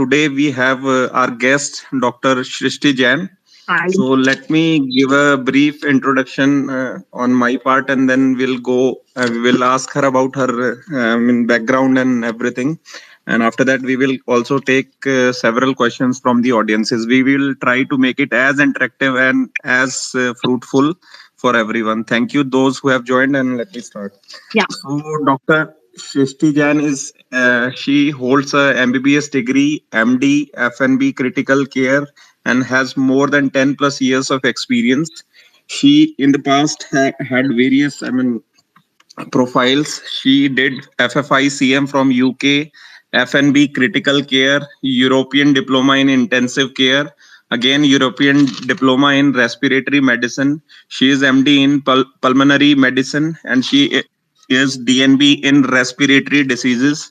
today we have our guest, Dr. Shrishti Jain. Hi. So let me give a brief introduction on my part, and then we'll go. We will ask her about her background and everything. And after that, we will also take several questions from the audiences. We will try to make it as interactive and as fruitful for everyone. Thank you, those who have joined, and let me start. Yeah. So, Dr. Shrishti Jain is she holds a MBBS degree, MD, FNB Critical Care, and has more than 10 plus years of experience. She in the past had various profiles. She did FFI CM from UK, FNB Critical Care, European Diploma in Intensive Care, again European Diploma in Respiratory Medicine. She is MD in Pulmonary Medicine, and she is DNB in Respiratory Diseases,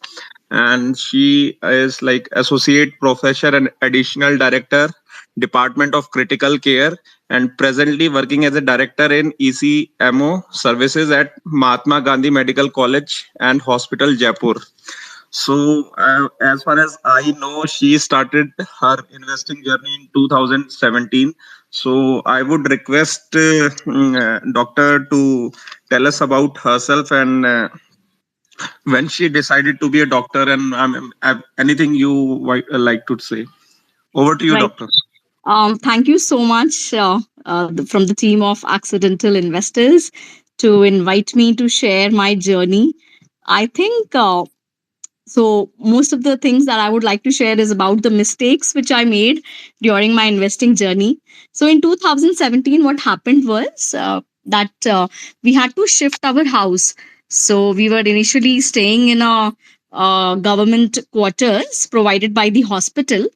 and she is like Associate Professor and Additional Director, Department of Critical Care, and presently working as a director in ECMO services at Mahatma Gandhi Medical College and Hospital, Jaipur. So, as far as I know, she started her investing journey in 2017. So, I would request Doctor to tell us about herself and when she decided to be a doctor, and anything you like to say. Over to you, Right. Doctor. Thank you so much from the team of Accidental Investors to invite me to share my journey. I think so. Most of the things that I would like to share is about the mistakes which I made during my investing journey. So in 2017, what happened was that we had to shift our house. So we were initially staying in a government quarters provided by the hospital,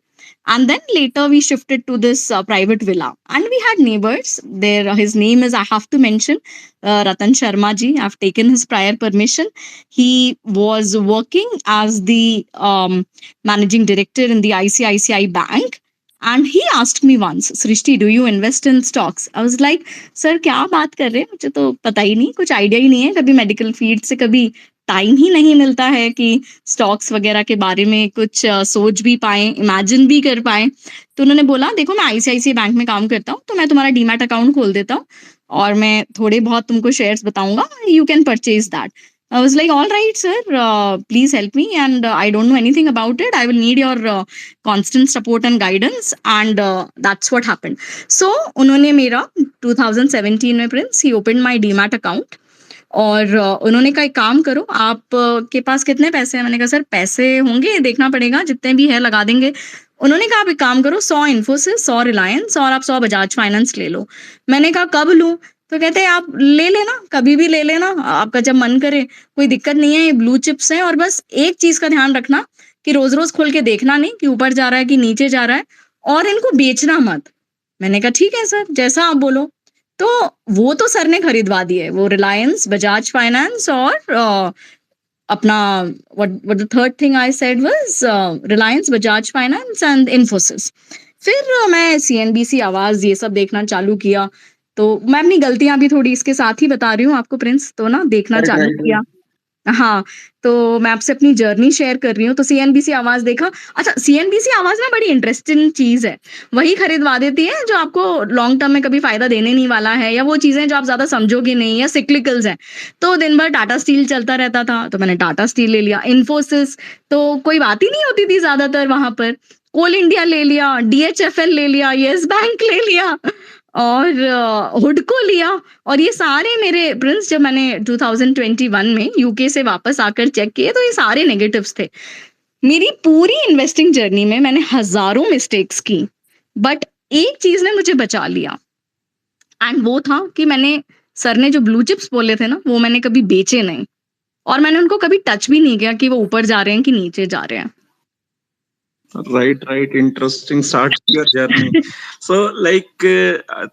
and then later we shifted to this private villa, and we had neighbors there. His name is, I have to mention, Ratan Sharma ji. I've taken his prior permission. He was working as the managing director in the ICICI bank, and he asked me once, Srishti, do you invest in stocks? I was like, sir, क्या बात कर रहे हैं, मुझे तो पता ही नहीं, कुछ आइडिया ही नहीं है, कभी मेडिकल फील्ड से कभी टाइम ही नहीं मिलता है कि स्टॉक्स वगैरह के बारे में कुछ सोच भी पाए, इमेजिन भी कर पाए. तो उन्होंने बोला, देखो मैं आईसीआईसीआई बैंक में काम करता हूँ, तो मैं तुम्हारा डीमैट अकाउंट खोल देता हूँ और मैं थोड़े बहुत तुमको शेयर्स बताऊंगा, you can purchase that. I was like, all right, sir, please help me. And I don't know anything about it. I will need your constant support and guidance. And that's what happened. So, उन्होंने मेरा 2017 में Prince, he opened my demat account. और उन्होंने कहा, एक काम करो, आप के पास कितने पैसे हैं? मैंने कहा, सर पैसे होंगे, देखना पड़ेगा, जितने भी है लगा देंगे. उन्होंने कहा, आप एक काम करो, 100 इन्फोसिस, 100 रिलायंस और आप 100 बजाज फाइनेंस ले लो. मैंने कहा, कब लूं? तो कहते हैं, आप ले लेना, कभी भी ले लेना, आपका जब मन करे, कोई दिक्कत नहीं है, ये ब्लू चिप्स हैं, और बस एक चीज का ध्यान रखना कि रोज रोज खोल के देखना नहीं कि ऊपर जा रहा है कि नीचे जा रहा है, और इनको बेचना मत. मैंने कहा, ठीक है सर, जैसा आप बोलो. तो वो तो सर ने खरीदवा दिए, वो रिलायंस, बजाज फाइनेंस और अपना what the third thing I said was Reliance, Bajaj finance and Infosys. फिर मैं सीएनबीसी, आवाज, ये सब देखना चालू किया. तो मैं अपनी गलतियां भी थोड़ी इसके साथ ही बता रही हूँ आपको प्रिंस, तो ना देखना चालू किया. हाँ, तो मैं आपसे अपनी जर्नी शेयर कर रही हूँ. तो सीएनबीसी आवाज देखा. अच्छा, सीएनबीसी आवाज ना बड़ी इंटरेस्टिंग चीज है, वही खरीदवा देती है जो आपको लॉन्ग टर्म में कभी फायदा देने नहीं वाला है, या वो चीजें जो आप ज्यादा समझोगे नहीं, या सिक्लिकल्स हैं. तो दिन भर टाटा स्टील चलता रहता था, तो मैंने टाटा स्टील ले लिया. इन्फोसिस तो कोई बात ही नहीं होती थी ज्यादातर वहां पर. कोल इंडिया ले लिया, डीएचएफएल ले लिया, यस बैंक ले लिया, और हुडको लिया. और ये सारे मेरे प्रिंस, जब मैंने 2021 में यूके से वापस आकर चेक किए, तो ये सारे नेगेटिव्स थे. मेरी पूरी इन्वेस्टिंग जर्नी में मैंने हजारों मिस्टेक्स की, बट एक चीज ने मुझे बचा लिया, एंड वो था कि मैंने, सर ने जो ब्लू चिप्स बोले थे ना, वो मैंने कभी बेचे नहीं, और मैंने उनको कभी टच भी नहीं किया कि वो ऊपर जा रहे हैं कि नीचे जा रहे हैं. Right, interesting start your journey. So like,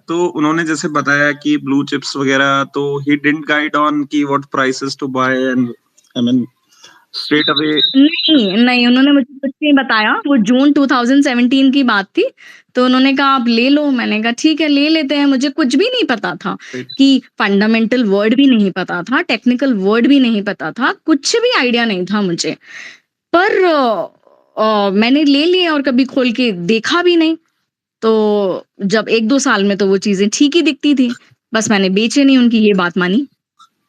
तो उन्होंने जैसे बताया कि ब्लू चिप्स वगैरह, तो ही डिडंट गाइड ऑन कि what prices to buy, and I mean straight away. नहीं, उन्होंने मुझे कुछ नहीं बताया. वो जून 2017 की बात थी, तो उन्होंने कहा, आप ले लो. मैंने कहा, ठीक है, ले लेते हैं. मुझे कुछ भी नहीं पता था कि फंडामेंटल वर्ड भी नहीं पता था, टेक्निकल वर्ड भी नहीं पता था, कुछ भी आइडिया नहीं था मुझे. पर मैंने ले लिए और कभी खोल के देखा भी नहीं। तो जब 1-2 साल में तो वो चीज़ें ठीक ही दिखती थी। बस मैंने बेचे नहीं, उनकी ये बात मानी।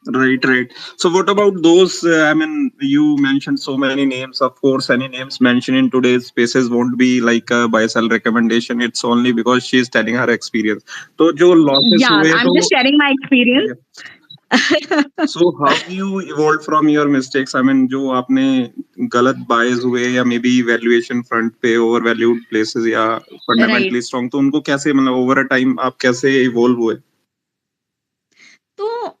Right, right. So what about those? I mean, you mentioned so many names. Of course, any names mentioned in today's spaces won't be like a buy sell recommendation. It's only because she's telling her experience. तो जो losses Yeah, हुए I'm तो just sharing my experience. yeah. So how you evolved from your mistakes? I mean, जो आपने गलत buys हुए या maybe valuation front पे overvalued places या राइट। fundamentally strong, तो उनको कैसे मतलब over a time आप कैसे evolve हुए? तो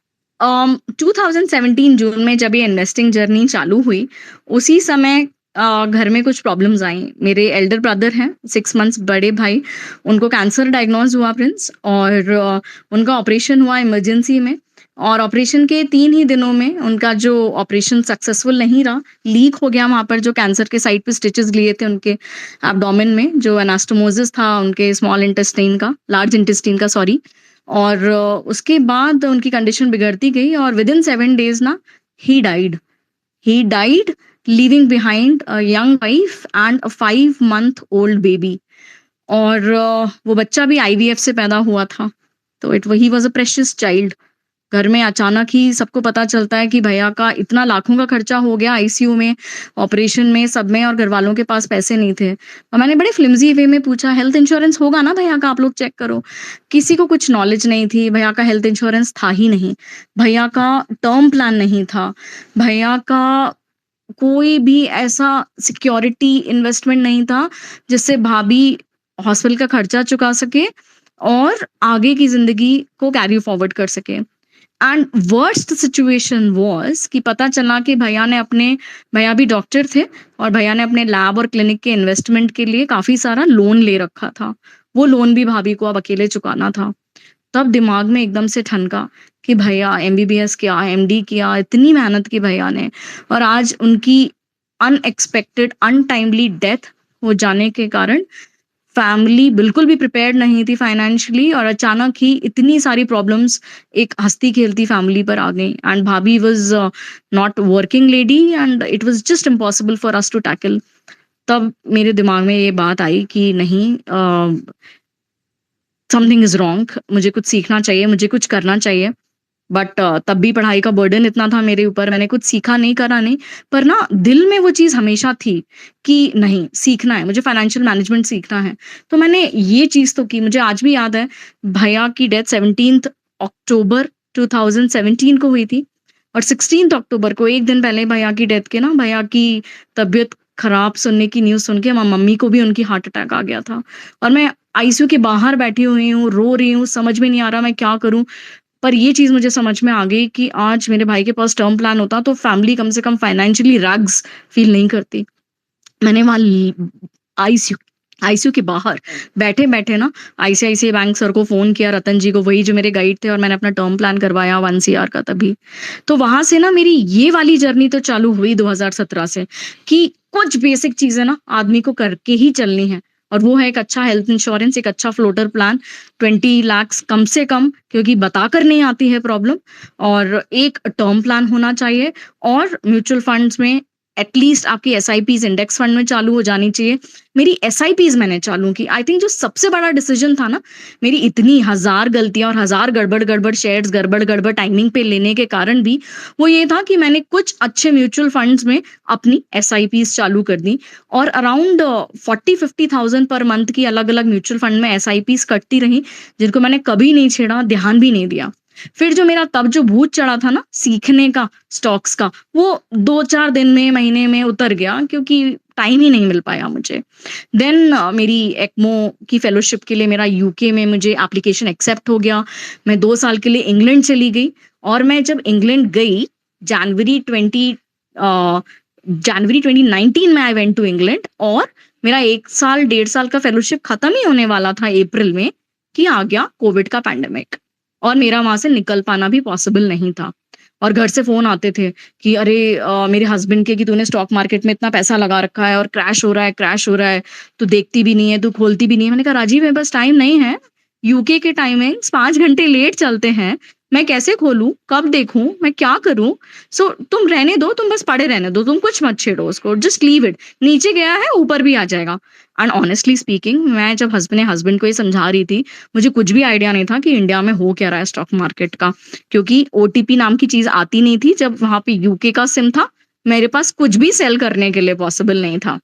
2017 जून में जब ये इन्वेस्टिंग जर्नी चालू हुई, उसी समय घर में कुछ प्रॉब्लम्स आई। मेरे एल्डर ब्रदर हैं, 6 मंथ्स बड़े भाई, उनको कैंसर डायग्नोज हुआ प्रिंस, और उनका ऑपरेशन हुआ इमरजेंसी में, और ऑपरेशन के 3 ही दिनों में उनका जो ऑपरेशन सक्सेसफुल नहीं रहा, लीक हो गया वहाँ पर जो कैंसर के साइट पे स्टिचेस लिए थे उनके एब्डोमेन में, जो एनास्टोमोसिस था उनके स्मॉल इंटेस्टाइन का, लार्ज इंटेस्टाइन का सॉरी। और उसके बाद उनकी कंडीशन बिगड़ती गई और विदिन 7 डेज़ ना he died. He died leaving behind a young wife and a 5 month old baby. और वो बच्चा भी आईवीएफ से पैदा हुआ था। तो he was a precious child. घर में अचानक ही सबको पता चलता है कि भैया का इतना लाखों का खर्चा हो गया आईसीयू में, ऑपरेशन में, सब में, और घरवालों के पास पैसे नहीं थे। और मैंने बड़े फ्लिम्सी वे में पूछा, हेल्थ इंश्योरेंस होगा ना भैया का, आप लोग चेक करो। किसी को कुछ नॉलेज नहीं थी, भैया का हेल्थ इंश्योरेंस था ही नहीं, भैया का टर्म प्लान नहीं था, भैया का कोई भी ऐसा सिक्योरिटी इन्वेस्टमेंट नहीं था जिससे भाभी हॉस्पिटल का खर्चा चुका सके और आगे की जिंदगी को कैरी फॉरवर्ड कर सके। एंड वर्स्ट सिचुएशन वाज कि पता चला कि भैया भी डॉक्टर थे और भैया ने अपने लैब और क्लिनिक के इन्वेस्टमेंट के लिए काफी सारा लोन ले रखा था। वो लोन भी भाभी को अब अकेले चुकाना था। तब दिमाग में एकदम से ठनका कि भैया एमबीबीएस किया, एमडी किया, इतनी मेहनत की भैया ने, और आज उनकी अनएक्सपेक्टेड अनटाइमली डेथ हो जाने के कारण फैमिली बिल्कुल भी प्रिपेयर्ड नहीं थी फाइनेंशियली, और अचानक ही इतनी सारी प्रॉब्लम्स एक हंसती खेलती फैमिली पर आ गई। एंड भाभी was not working lady and it was just impossible for us to tackle. तब मेरे दिमाग में ये बात आई कि नहीं, समथिंग इज रॉन्ग, मुझे कुछ सीखना चाहिए, मुझे कुछ करना चाहिए। बट तब भी पढ़ाई का बर्डन इतना था मेरे ऊपर, मैंने कुछ सीखा नहीं, करा नहीं। पर ना दिल में वो चीज़ हमेशा थी कि नहीं, सीखना है, मुझे फाइनेंशियल मैनेजमेंट सीखना है। तो मैंने ये चीज़ तो की। मुझे आज भी याद है, भैया की डेथ 17 अक्टूबर 2017 को हुई थी, और 16 अक्टूबर को, एक दिन पहले भैया की डेथ के ना, भैया की तबीयत खराब सुनने की न्यूज़ सुन के मम्मी को भी उनकी हार्ट अटैक आ गया था। और मैं आईसीयू के बाहर बैठी हुई हूँ, रो रही हूँ, समझ में नहीं आ रहा मैं क्या करूँ। पर ये चीज़ मुझे समझ में आ गई कि आज मेरे भाई के पास टर्म प्लान होता तो फैमिली कम से कम फाइनेंशियली रैग्स फील नहीं करती। मैंने वहाँ आईसीयू आईसीयू के बाहर बैठे-बैठे ना आईसीआईसीआई बैंक सर को फ़ोन किया, रतन जी को, वही जो मेरे गाइड थे, और मैंने अपना टर्म प्लान करवाया 1 सीआर का तभी। तो वहाँ से ना मेरी ये वाली जर्नी तो चालू हुई 2017 से कि कुछ बेसिक चीज़ें ना आदमी को करके ही चलनी है, और वो है एक अच्छा हेल्थ इंश्योरेंस, एक अच्छा फ्लोटर प्लान, 20 लाख कम से कम, क्योंकि बताकर नहीं आती है प्रॉब्लम, और एक टर्म प्लान होना चाहिए, और म्यूचुअल फंड्स में एटलीस्ट आपकी एसआईपीज़ इंडेक्स फंड में चालू हो जानी चाहिए। मेरी एसआईपीज़ मैंने चालू की। आई थिंक जो सबसे बड़ा डिसीजन था ना, मेरी इतनी हज़ार गलतियाँ और हज़ार गड़बड़-गड़बड़ शेयर्स, गड़बड़-गड़बड़ टाइमिंग पे लेने के कारण भी, वो ये था कि मैंने कुछ अच्छे म्यूचुअल फंड्स में अपनी एसआईपीज़ चालू कर दी, और अराउंड 40-50,000 पर मंथ की अलग-अलग म्यूचुअल फंड में एसआईपीज़ कटती रहीं, जिनको मैंने कभी नहीं छेड़ा, ध्यान भी नहीं दिया। फिर जो मेरा तब जो भूत चढ़ा था ना सीखने का स्टॉक्स का, वो 2-4 दिन में, महीने में उतर गया, क्योंकि टाइम ही नहीं मिल पाया मुझे। देन मेरी एक्मो की फेलोशिप के लिए मेरा यूके में मुझे एप्लीकेशन एक्सेप्ट हो गया। मैं 2 साल के लिए इंग्लैंड चली गई, और मैं जब इंग्लैंड गई जनवरी 2019 में आई वेंट टू इंग्लैंड, और मेरा 1 साल, 1.5 साल का फेलोशिप खत्म ही होने वाला था अप्रैल में, कि आ गया कोविड का पैंडेमिक, और मेरा वहाँ से निकल पाना भी पॉसिबल नहीं था। और घर से फ़ोन आते थे कि अरे मेरे हस्बैंड के कि तूने स्टॉक मार्केट में इतना पैसा लगा रखा है और क्रैश हो रहा है, क्रैश हो रहा है, तू देखती भी नहीं है, तू खोलती भी नहीं है। मैंने कहा राजीव, मेरे पास टाइम नहीं है, यूके के टाइमिंग्स 5 घंटे लेट चलते हैं, मैं कैसे खोलूं, कब देखूं, मैं क्या करूं? सो तुम रहने दो, तुम बस पड़े रहने दो, तुम कुछ मत छेड़ो उसको, जस्ट लीव इट। नीचे गया है ऊपर भी आ जाएगा। एंड ऑनेस्टली स्पीकिंग, मैं जब अपने हस्बैंड को ये समझा रही थी, मुझे कुछ भी आइडिया नहीं था कि इंडिया में हो क्या रहा है स्टॉक मार्केट का, क्योंकि ओटीपी नाम की चीज आती नहीं थी। जब वहां पे यूके का सिम था, मेरे पास कुछ भी सेल करने के लिए पॉसिबल नहीं था।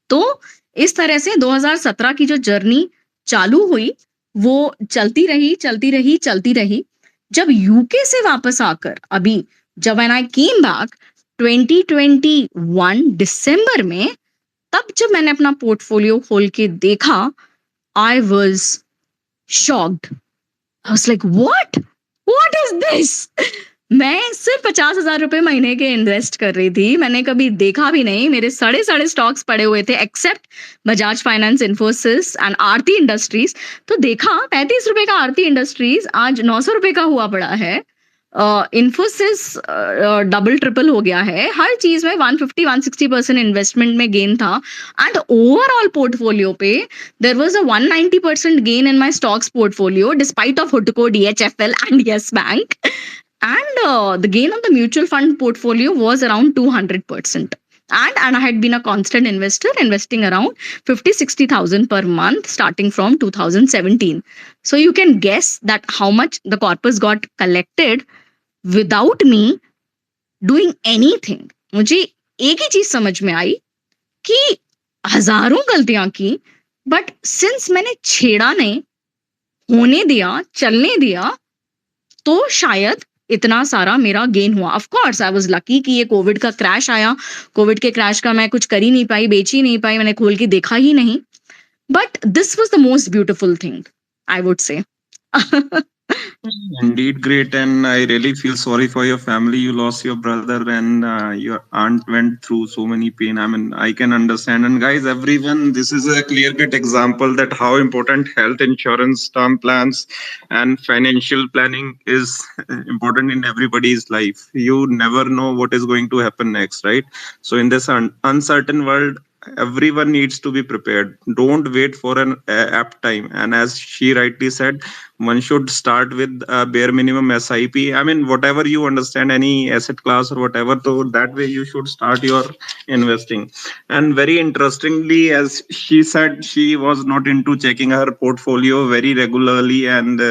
तो इस तरह से 2017 की जो जर्नी चालू हुई, वो चलती रही, चलती रही, चलती रही। जब यूके से वापस आकर अभी, जब व्हेन आई केम बैक 2021 दिसंबर में, तब जब मैंने अपना पोर्टफोलियो खोल के देखा, I was shocked. I was like what is this? मैं सिर्फ 50,000 रुपए महीने के इन्वेस्ट कर रही थी। मैंने कभी देखा भी नहीं, मेरे साढ़े साढ़े स्टॉक्स पड़े हुए थे except Bajaj Finance, Infosys and Aarti Industries. तो देखा 35 रुपए का आरती इंडस्ट्रीज आज 900 रुपए का हुआ पड़ा है। इन्फोसिस डबल ट्रिपल हो गया है। हर चीज में 150-160% इन्वेस्टमेंट में गेन था। एंड ओवरऑल पोर्टफोलियो पे there was a 190% gain in my stocks portfolio despite of Hutco, DHFL and Yes Bank. And the gain on the mutual fund portfolio was around 200%. And I had been a constant investor, investing around 50-60,000 per month starting from 2017. So you can guess that how much the corpus got collected without me doing anything. मुझे एक ही चीज समझ में आई कि हजारों गलतियां की, but since मैंने छेड़ा नहीं, होने दिया, चलने दिया, तो शायद इतना सारा मेरा गेन हुआ। Of course I was lucky कि ये कोविड का क्रैश आया। कोविड के क्रैश का मैं कुछ कर ही नहीं पाई, बेच ही नहीं पाई, मैंने खोल के देखा ही नहीं। But this was the most beautiful thing, I would say. Indeed, great, and I really feel sorry for your family. You lost your brother, and your aunt went through so many pain. I mean, I can understand. And guys, everyone, this is a clear-cut example that how important health insurance, term plans, and financial planning is important in everybody's life. You never know what is going to happen next, right? So, in this uncertain world, everyone needs to be prepared. Don't wait for an apt time. And as she rightly said, one should start with a bare minimum SIP. I mean, whatever you understand, any asset class or whatever, so that way you should start your investing. And very interestingly, as she said, she was not into checking her portfolio very regularly. And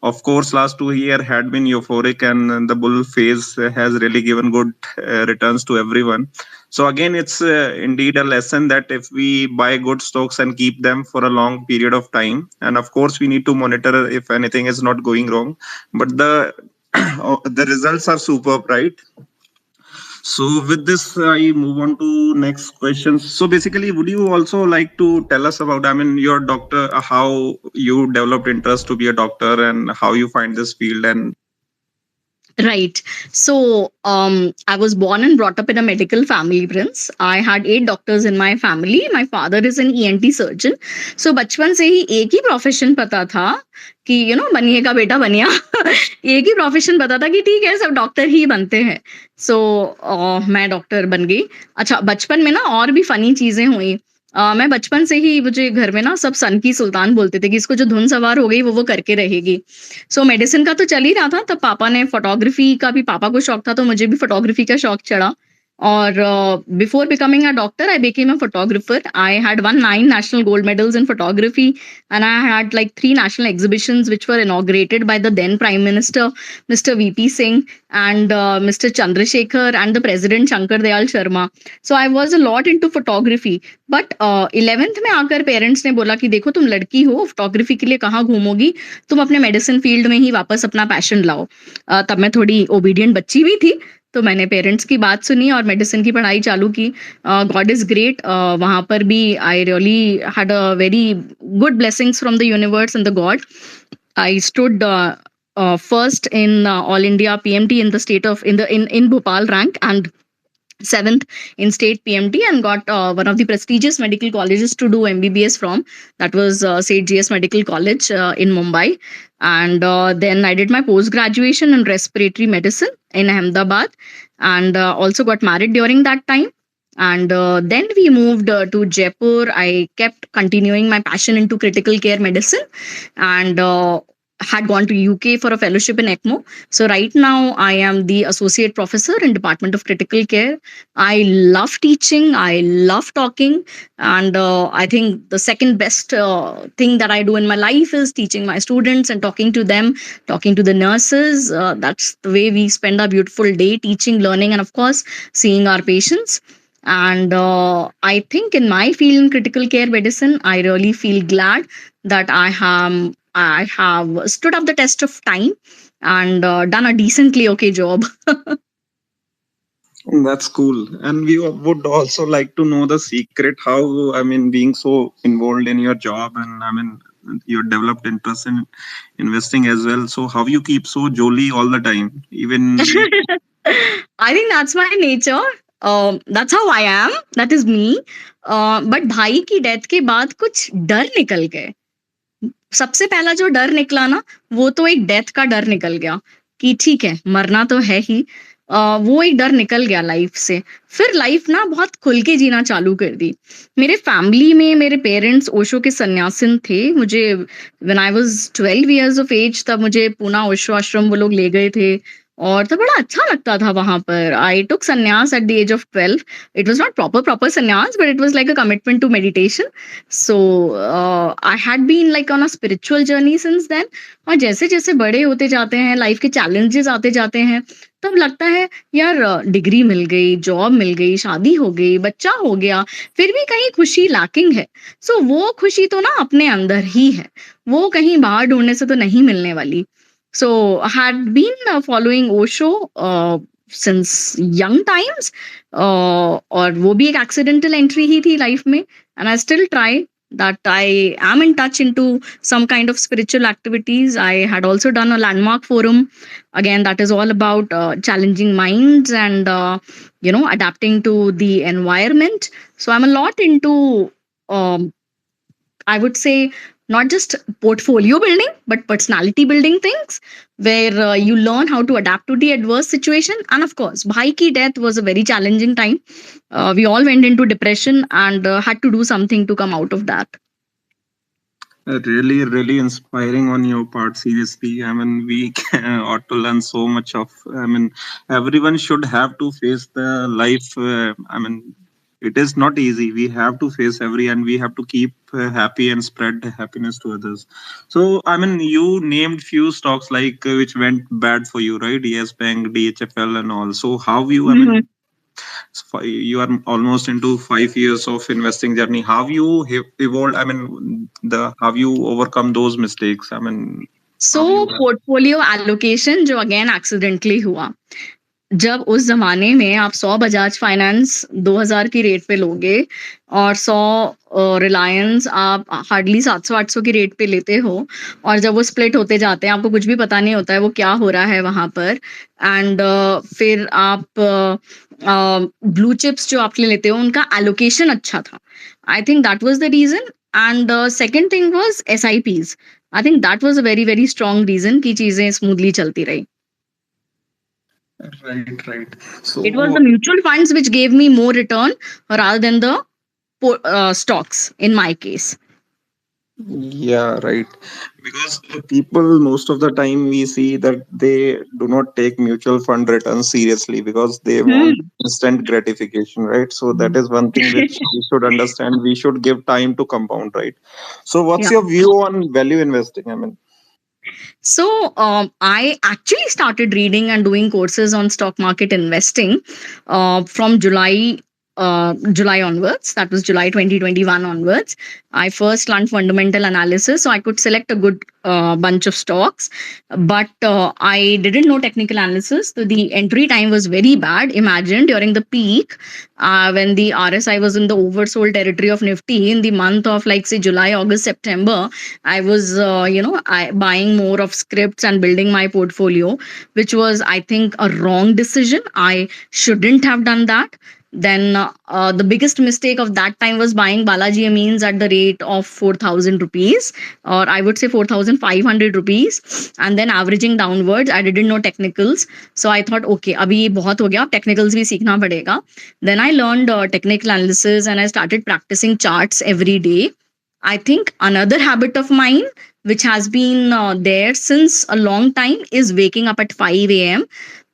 of course, last 2 years had been euphoric, and the bull phase has really given good returns to everyone. So again, it's indeed a lesson that if we buy good stocks and keep them for a long period of time, and of course we need to monitor if anything is not going wrong, but the results are superb, right? So with this, I move on to next question. So basically, would you also like to tell us about, I mean, your doctor, how you developed interest to be a doctor and how you find this field? And Right. So, I was born and brought up in a medical family, Prince. I had 8 doctors in my family. My father is an ENT surgeon. So, बचपन से ही एक ही profession पता था कि बनिएगा बेटा बनिया। एक ही profession पता था कि ठीक है, सब डॉक्टर ही बनते हैं। सो मैं डॉक्टर बन गई। अच्छा, बचपन में ना और भी फनी चीजें हुई। मैं बचपन से ही, मुझे घर में ना सब सन की सुल्तान बोलते थे कि इसको जो धुन सवार हो गई वो करके रहेगी। सो मेडिसिन का तो चल ही रहा था, तब पापा ने फोटोग्राफी का भी, पापा को शौक था तो मुझे भी फोटोग्राफी का शौक चढ़ा। और before becoming a doctor I became a photographer. I had won 9 national gold medals in photography, and I had like 3 national exhibitions which were inaugurated by the then Prime Minister Mr. VP Singh and Mr. Chandrasekhar and the President Shankar Dayal Sharma. So I was a lot into photography. But 11th में आकर parents ने बोला कि देखो तुम लड़की हो, photography के लिए कहाँ घूमोगी, तुम अपने मेडिसिन फील्ड में ही वापस अपना पैशन लाओ। तब मैं थोड़ी ओबीडियंट बच्ची भी थी, तो मैंने पेरेंट्स की बात सुनी और मेडिसिन की पढ़ाई चालू की। गॉड इज ग्रेट, वहां पर भी I really had a very good blessings from the universe and the God. I stood first in all India PMT in the state of in Bhopal rank, and 7th in state PMT, and got one of the prestigious medical colleges to do MBBS from. That was St. GS Medical College in Mumbai. And then I did my post graduation in respiratory medicine in Ahmedabad, and also got married during that time. And then we moved to Jaipur. I kept continuing my passion into critical care medicine, and had gone to UK for a fellowship in ECMO. So right now I am the associate professor in Department of Critical Care. I love teaching. I love talking, and I think the second best thing that I do in my life is teaching my students and talking to them, talking to the nurses. That's the way we spend our beautiful day, teaching, learning, and of course seeing our patients. And I think in my field in critical care medicine, I really feel glad that I have stood up the test of time and done a decently okay job. That's cool. And we would also like to know the secret how, I mean, being so involved in your job, and I mean, you developed interest in investing as well. So how you keep so jolly all the time, even we. I think that's my nature. That's how I am. That is me. But भाई की death के बाद कुछ डर निकल गए. सबसे पहला जो डर निकला ना, वो तो एक डेथ का डर निकल गया कि ठीक है, मरना तो है ही. वो एक डर निकल गया लाइफ से. फिर लाइफ ना बहुत खुल के जीना चालू कर दी. मेरे फैमिली में मेरे पेरेंट्स ओशो के सन्यासिन थे. मुझे when I was 12 years of age तब मुझे पूना ओशो आश्रम वो लोग ले गए थे और तब बड़ा अच्छा लगता था वहां पर. I took sannyas at the age of 12. It was not proper sannyas, but it was like a commitment to meditation. So I had been like on a spiritual journey since then. और जैसे जैसे बड़े होते जाते हैं, लाइफ के चैलेंजेस आते जाते हैं, तब लगता है यार डिग्री मिल गई, जॉब मिल गई, शादी हो गई, बच्चा हो गया, फिर भी कहीं खुशी लैकिंग है. सो वो खुशी तो ना अपने अंदर ही है, वो कहीं बाहर ढूंढने से तो नहीं मिलने वाली. So I had been following Osho since young times. और वो भी एक एक्सीडेंटल एंट्री ही थी लाइफ में. And I still try that I am in touch into some kind of spiritual activities. I had also done a landmark forum. Again, that is all about challenging minds and adapting to the environment. So I'm a lot into um, I would say not just portfolio building, but personality building things where you learn how to adapt to the adverse situation. And of course, Bhai ki death was a very challenging time. We all went into depression and had to do something to come out of that. Really, really inspiring on your part. Seriously, I mean, we ought to learn so much of. I mean, everyone should have to face the life. I mean, it is not easy. We have to face every, and we have to keep happy and spread happiness to others. So, I mean, you named few stocks like which went bad for you, right? Yes Bank, DHFL, and all. So, how you? I mean, you are almost into 5 years of investing journey. How you have evolved? I mean, the have you overcome those mistakes? I mean, So portfolio allocation जो again accidentally हुआ. जब उस जमाने में आप 100 Bajaj finance 2000 की rate पे लोगे और 100 रिलायंस आप हार्डली 700-800 की रेट पे लेते हो, और जब वो स्प्लिट होते जाते हैं आपको कुछ भी पता नहीं होता है वो क्या हो रहा है वहां पर. एंड फिर आप ब्लू चिप्स जो आप लेते हो उनका एलोकेशन अच्छा था. I think that was the reason. And second thing was SIPs. I think that was a very very strong reason कि चीजें स्मूथली चलती रही. right, right. So It was the mutual funds which gave me more return rather than the stocks in my case. yeah, right. Because people most of the time we see that they do not take mutual fund returns seriously because they want instant gratification, right? So that is one thing which we should understand. We should give time to compound, right? So what's Yeah. your view on value investing? I mean, So I actually started reading and doing courses on stock market investing from July onwards. That was July 2021 onwards. I first learned fundamental analysis, so I could select a good bunch of stocks. But I didn't know technical analysis. So the entry time was very bad. Imagine during the peak, when the RSI was in the oversold territory of Nifty in the month of like say July, August, September, I was buying more of scripts and building my portfolio, which was I think a wrong decision. I shouldn't have done that. Then the biggest mistake of that time was buying Balaji Amines at the rate of 4,000 rupees, or I would say 4,500 rupees, and then averaging downwards. I didn't know technicals, so I thought, okay, अभी ये बहुत हो गया, technicals भी सीखना पड़ेगा. Then I learned technical analysis and I started practicing charts every day. I think another habit of mine, which has been there since a long time, is waking up at 5 a.m.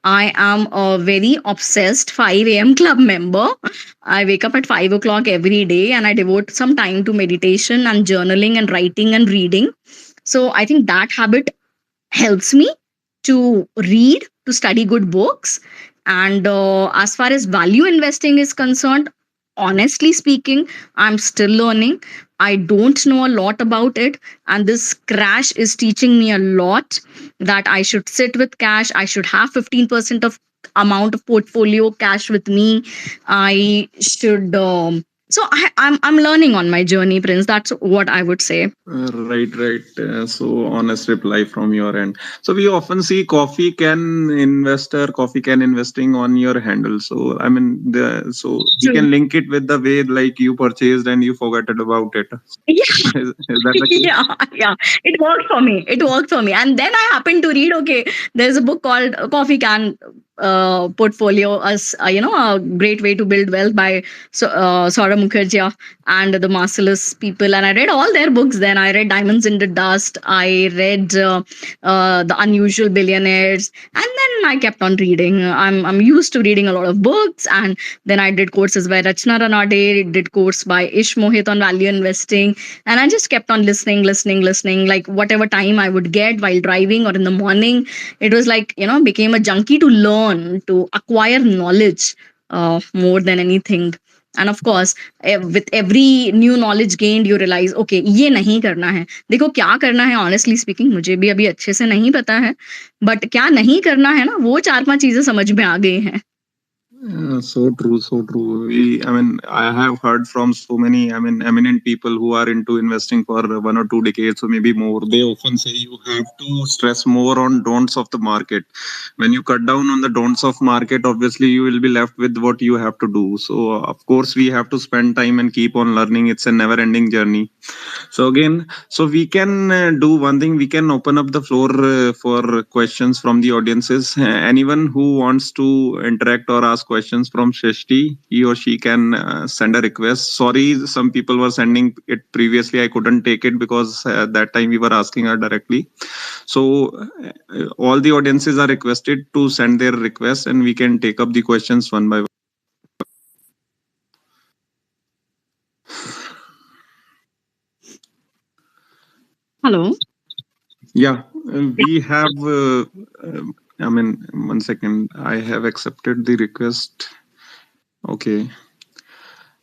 I am a very obsessed 5 a.m. club member. I wake up at 5 o'clock every day and I devote some time to meditation and journaling and writing and reading. So I think that habit helps me to read, to study good books. And as far as value investing is concerned, honestly speaking, I'm still learning. I don't know a lot about it. And this crash is teaching me a lot that I should sit with cash. I should have 15% of amount of portfolio cash with me. I should I'm learning on my journey, Prince. That's what I would say. Right, right. So honest reply from your end. So we often see coffee can investing on your handle. So I mean, we True. can link it with the way like you purchased and you forgot about it. Yeah. Is that the case? Yeah, yeah, it worked for me. It worked for me. And then I happened to read, okay, there's a book called Coffee Can Portfolio, as a great way to build wealth by Saurabh Mukherjee and the Marcellus people. And I read all their books. Then I read Diamonds in the Dust. I read The Unusual Billionaires. And then I kept on reading. I'm used to reading a lot of books. And then I did courses by Rachna Ranade, did course by Ish Mohit on value investing, and I just kept on listening, like whatever time I would get while driving or in the morning. It was like, became a junkie to learn, to acquire knowledge more than anything. And of course, with every new knowledge gained, you realize, okay, ये नहीं करना है. देखो क्या करना है, honestly speaking, मुझे भी अभी अच्छे से नहीं पता है. But क्या नहीं करना है ना, वो 4-5 चीजें समझ में आ गई हैं. So true, so true. I mean, I have heard from so many, I mean, eminent people who are into investing for 1 or 2 decades or maybe more. They often say you have to stress more on don'ts of the market. When you cut down on the don'ts of market, obviously you will be left with what you have to do. So, of course, we have to spend time and keep on learning. It's a never-ending journey. So again, so we can do one thing. We can open up the floor for questions from the audiences. Anyone who wants to interact or ask questions from Shrishti, he or she can send a request. Sorry, some people were sending it previously. I couldn't take it because that time we were asking her directly. So all the audiences are requested to send their requests, and we can take up the questions one by one. Hello. Yeah, we have. I mean, 1 second. I have accepted the request. Okay.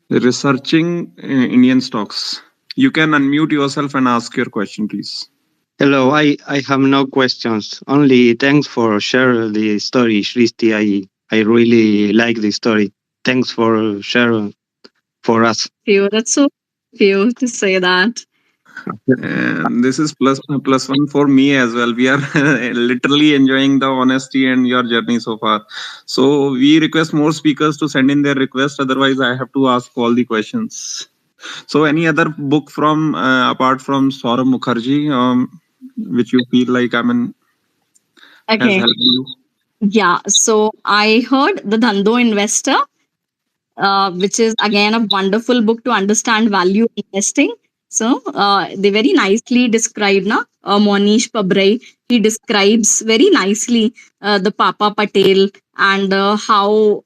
Researching Indian stocks. You can unmute yourself and ask your question, please. Hello, I have no questions. Only thanks for sharing the story, Shristi. I really like the story. Thanks for sharing for us. That's so few to say that. And this is plus one for me as well. We are literally enjoying the honesty and your journey so far. So we request more speakers to send in their request. Otherwise, I have to ask all the questions. So any other book from apart from Saurabh Mukherjee, which you feel like has Okay. helped you? Yeah. So I heard The Dhando Investor, which is again a wonderful book to understand value investing. So they very nicely describe, na Monish Pabrai. He describes very nicely the Papa Patel and how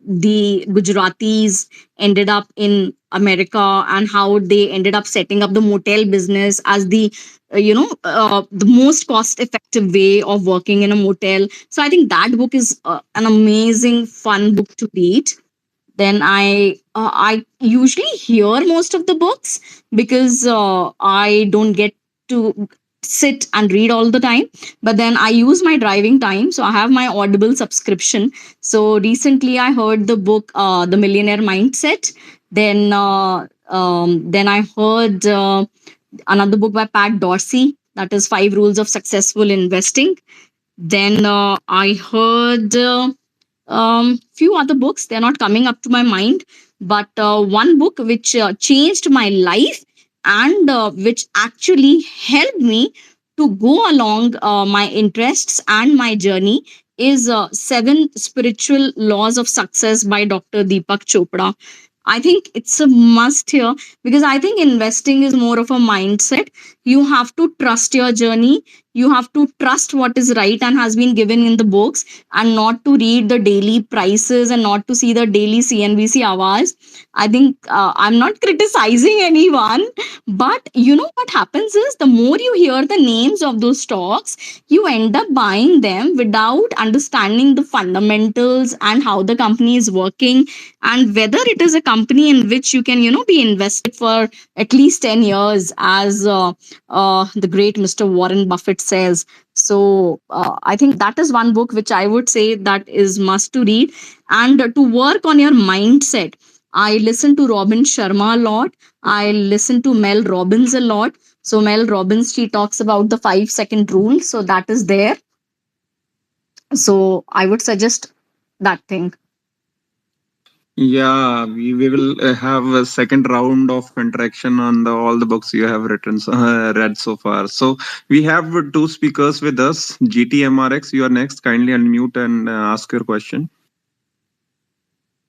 the Gujaratis ended up in America and how they ended up setting up the motel business as the most cost effective way of working in a motel. So I think that book is an amazing fun book to read. Then I usually hear most of the books because I don't get to sit and read all the time. But then I use my driving time, so I have my Audible subscription. So recently I heard the book The Millionaire Mindset. Then I heard another book by Pat Dorsey, that is Five Rules of Successful Investing. Then I heard few other books. They're not coming up to my mind, but one book which changed my life and which actually helped me to go along my interests and my journey is Seven Spiritual Laws of Success by Dr. Deepak Chopra. I think it's a must here, because I think investing is more of a mindset. You have to trust your journey. You have to trust what is right and has been given in the books, and not to read the daily prices and not to see the daily CNBC hours. I think I'm not criticizing anyone, but you know what happens is the more you hear the names of those stocks, you end up buying them without understanding the fundamentals and how the company is working, and whether it is a company in which you can be invested for at least 10 years, as the great Mr. Warren Buffett says. So I think that is one book which I would say that is must to read. And to work on your mindset, I listen to Robin Sharma a lot. I listen to Mel Robbins a lot. So Mel Robbins, she talks about the 5-second rule, so that is there. So I would suggest that thing. Yeah, we will have a second round of interaction on all the books you have written, read so far. So we have two speakers with us. GTMRX, you are next. Kindly unmute and ask your question.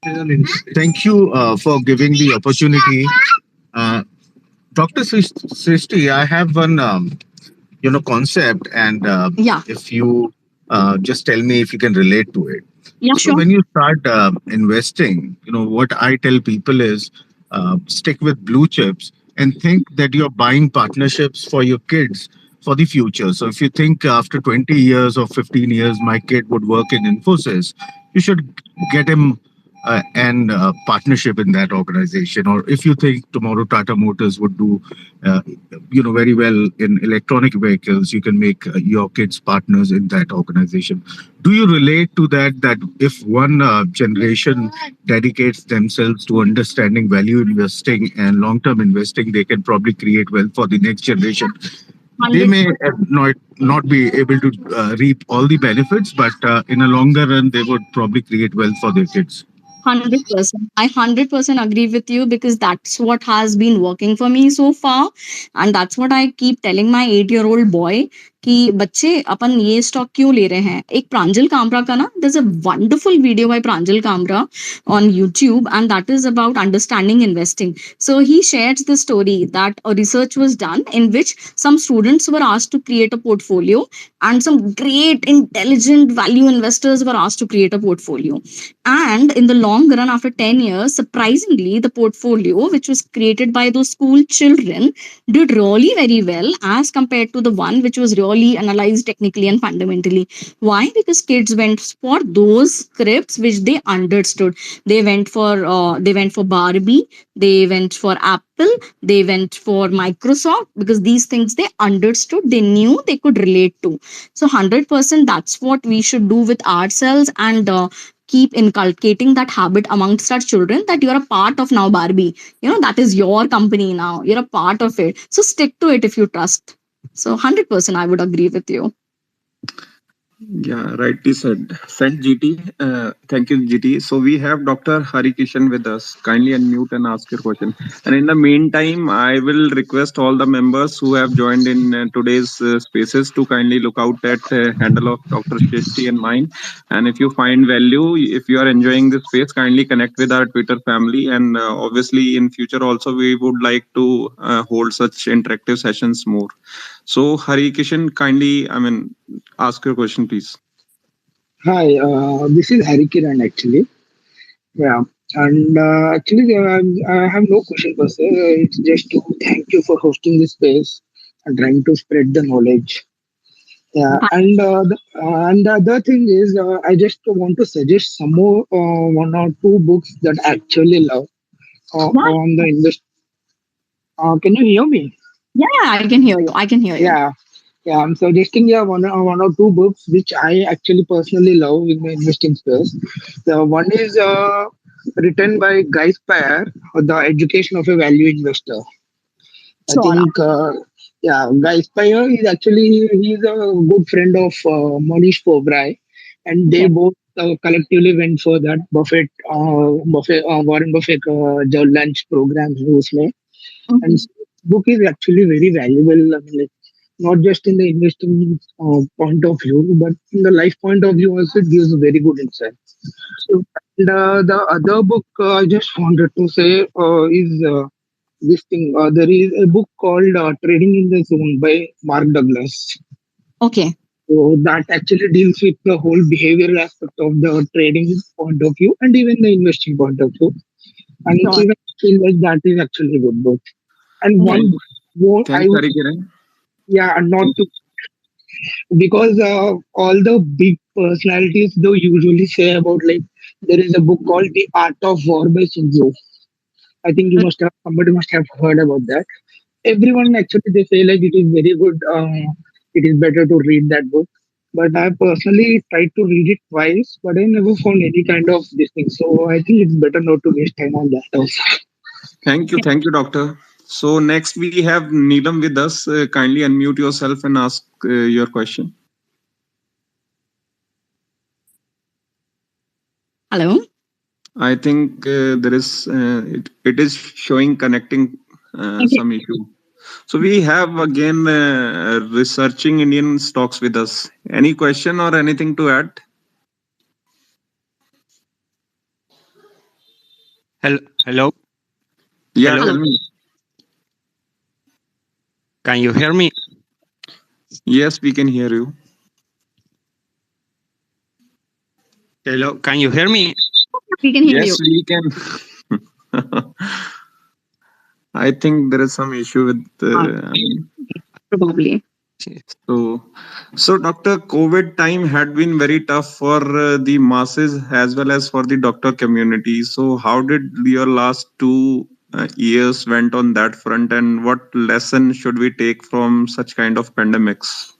Thank you for giving the opportunity. Uh, Dr. Srishti, I have one concept, and Yeah, if you just tell me if you can relate to it. yeah, So sure. when you start investing, what I tell people is stick with blue chips and think that you're buying partnerships for your kids for the future. So if you think after 20 years or 15 years, my kid would work in Infosys, you should get him and partnership in that organization. Or if you think tomorrow Tata Motors would do very well in electronic vehicles, you can make your kids partners in that organization. Do you relate to that if one generation dedicates themselves to understanding value investing and long term investing, they can probably create wealth for the next generation? They may 100%. not be able to reap all the benefits, but in a longer run they would probably create wealth for their kids. 100%. I 100% agree with you, because that's what has been working for me so far. And that's what I keep telling my 8-year-old boy कि बच्चे अपन ये stock क्यों ले रहे हैं. एक प्रांजल कामरा का ना, there's a wonderful video by Pranjal Kamra on YouTube, and that is about understanding investing. So he shares the story that a research was done in which some students were asked to create a portfolio, and some great intelligent value investors were asked to create a portfolio. And in the long run, after 10 years, surprisingly, the portfolio which was created by those school children did really very well as compared to the one which was really analyzed technically and fundamentally. Why? Because kids went for those scripts which they understood. They went for Barbie, they went for Apple, they went for Microsoft, because these things they understood, they knew, they could relate to. So 100% that's what we should do with ourselves, and keep inculcating that habit amongst our children, that you're a part of now Barbie. That is your company now. You're a part of it. So stick to it if you trust. So 100% I would agree with you. Yeah, rightly said. Said GT. Thank you, GT. So we have Dr. Hari Kishan with us. Kindly unmute and ask your question. And in the meantime, I will request all the members who have joined in today's spaces to kindly look out at handle of Dr. Shrishti and mine. And if you find value, if you are enjoying this space, kindly connect with our Twitter family. And obviously, in future also, we would like to hold such interactive sessions more. So Hari Kishan, kindly, ask your question, please. Hi, this is Harry Kiran actually. Yeah, and actually, I have no question per se. It's just to thank you for hosting this space and trying to spread the knowledge. Yeah, and the other thing is, I just want to suggest some more one or two books that I actually love What? on the invest. Can you hear me? Yeah, I can hear you. I can hear you. Yeah, yeah. I'm suggesting one or two books which I actually personally love in the investing space. The one is written by Guy Spire, The Education of a Value Investor. I Sure. think, yeah, Guy Spire is actually he's a good friend of Monish Pobrai, and they Okay. both collectively went for that Warren Buffett lunch program. उसमें. And Mhm. book is actually very valuable. I mean, like, not just in the investing point of view, but in the life point of view also, it gives a very good insight. So The other book I just wanted to say is this thing. There is a book called Trading in the Zone by Mark Douglas. Okay. So that actually deals with the whole behavioral aspect of the trading point of view and even the investing point of view. And Sure. even I feel like that is actually a good book. And Okay. one Thank, more I thanks, would, Harikiran. yeah, and not to, because all the big personalities they usually say about, like, there is a book called The Art of War by Sun Tzu. I think you must have somebody must have heard about that. Everyone actually they say like it is very good. It is better to read that book. But I personally tried to read it twice, but I never found any kind of this thing. So I think it's better not to waste time on that also. Thank you, doctor. So next we have Neelam with us. Kindly unmute yourself and ask your question. Hello. I think it is showing connecting Okay. some issue. So we have again researching Indian stocks with us. Any question or anything to add? Hello, Yeah, hello. tell Hello. me. Can you hear me? Yes, we can hear you. Hello, can you hear me? We can hear Yes, you. we can. I think there is some issue with. Probably. So, so Doctor, COVID time had been very tough for the masses as well as for the doctor community. So, how did your last 2 years went on that front, and what lesson should we take from such kind of pandemics?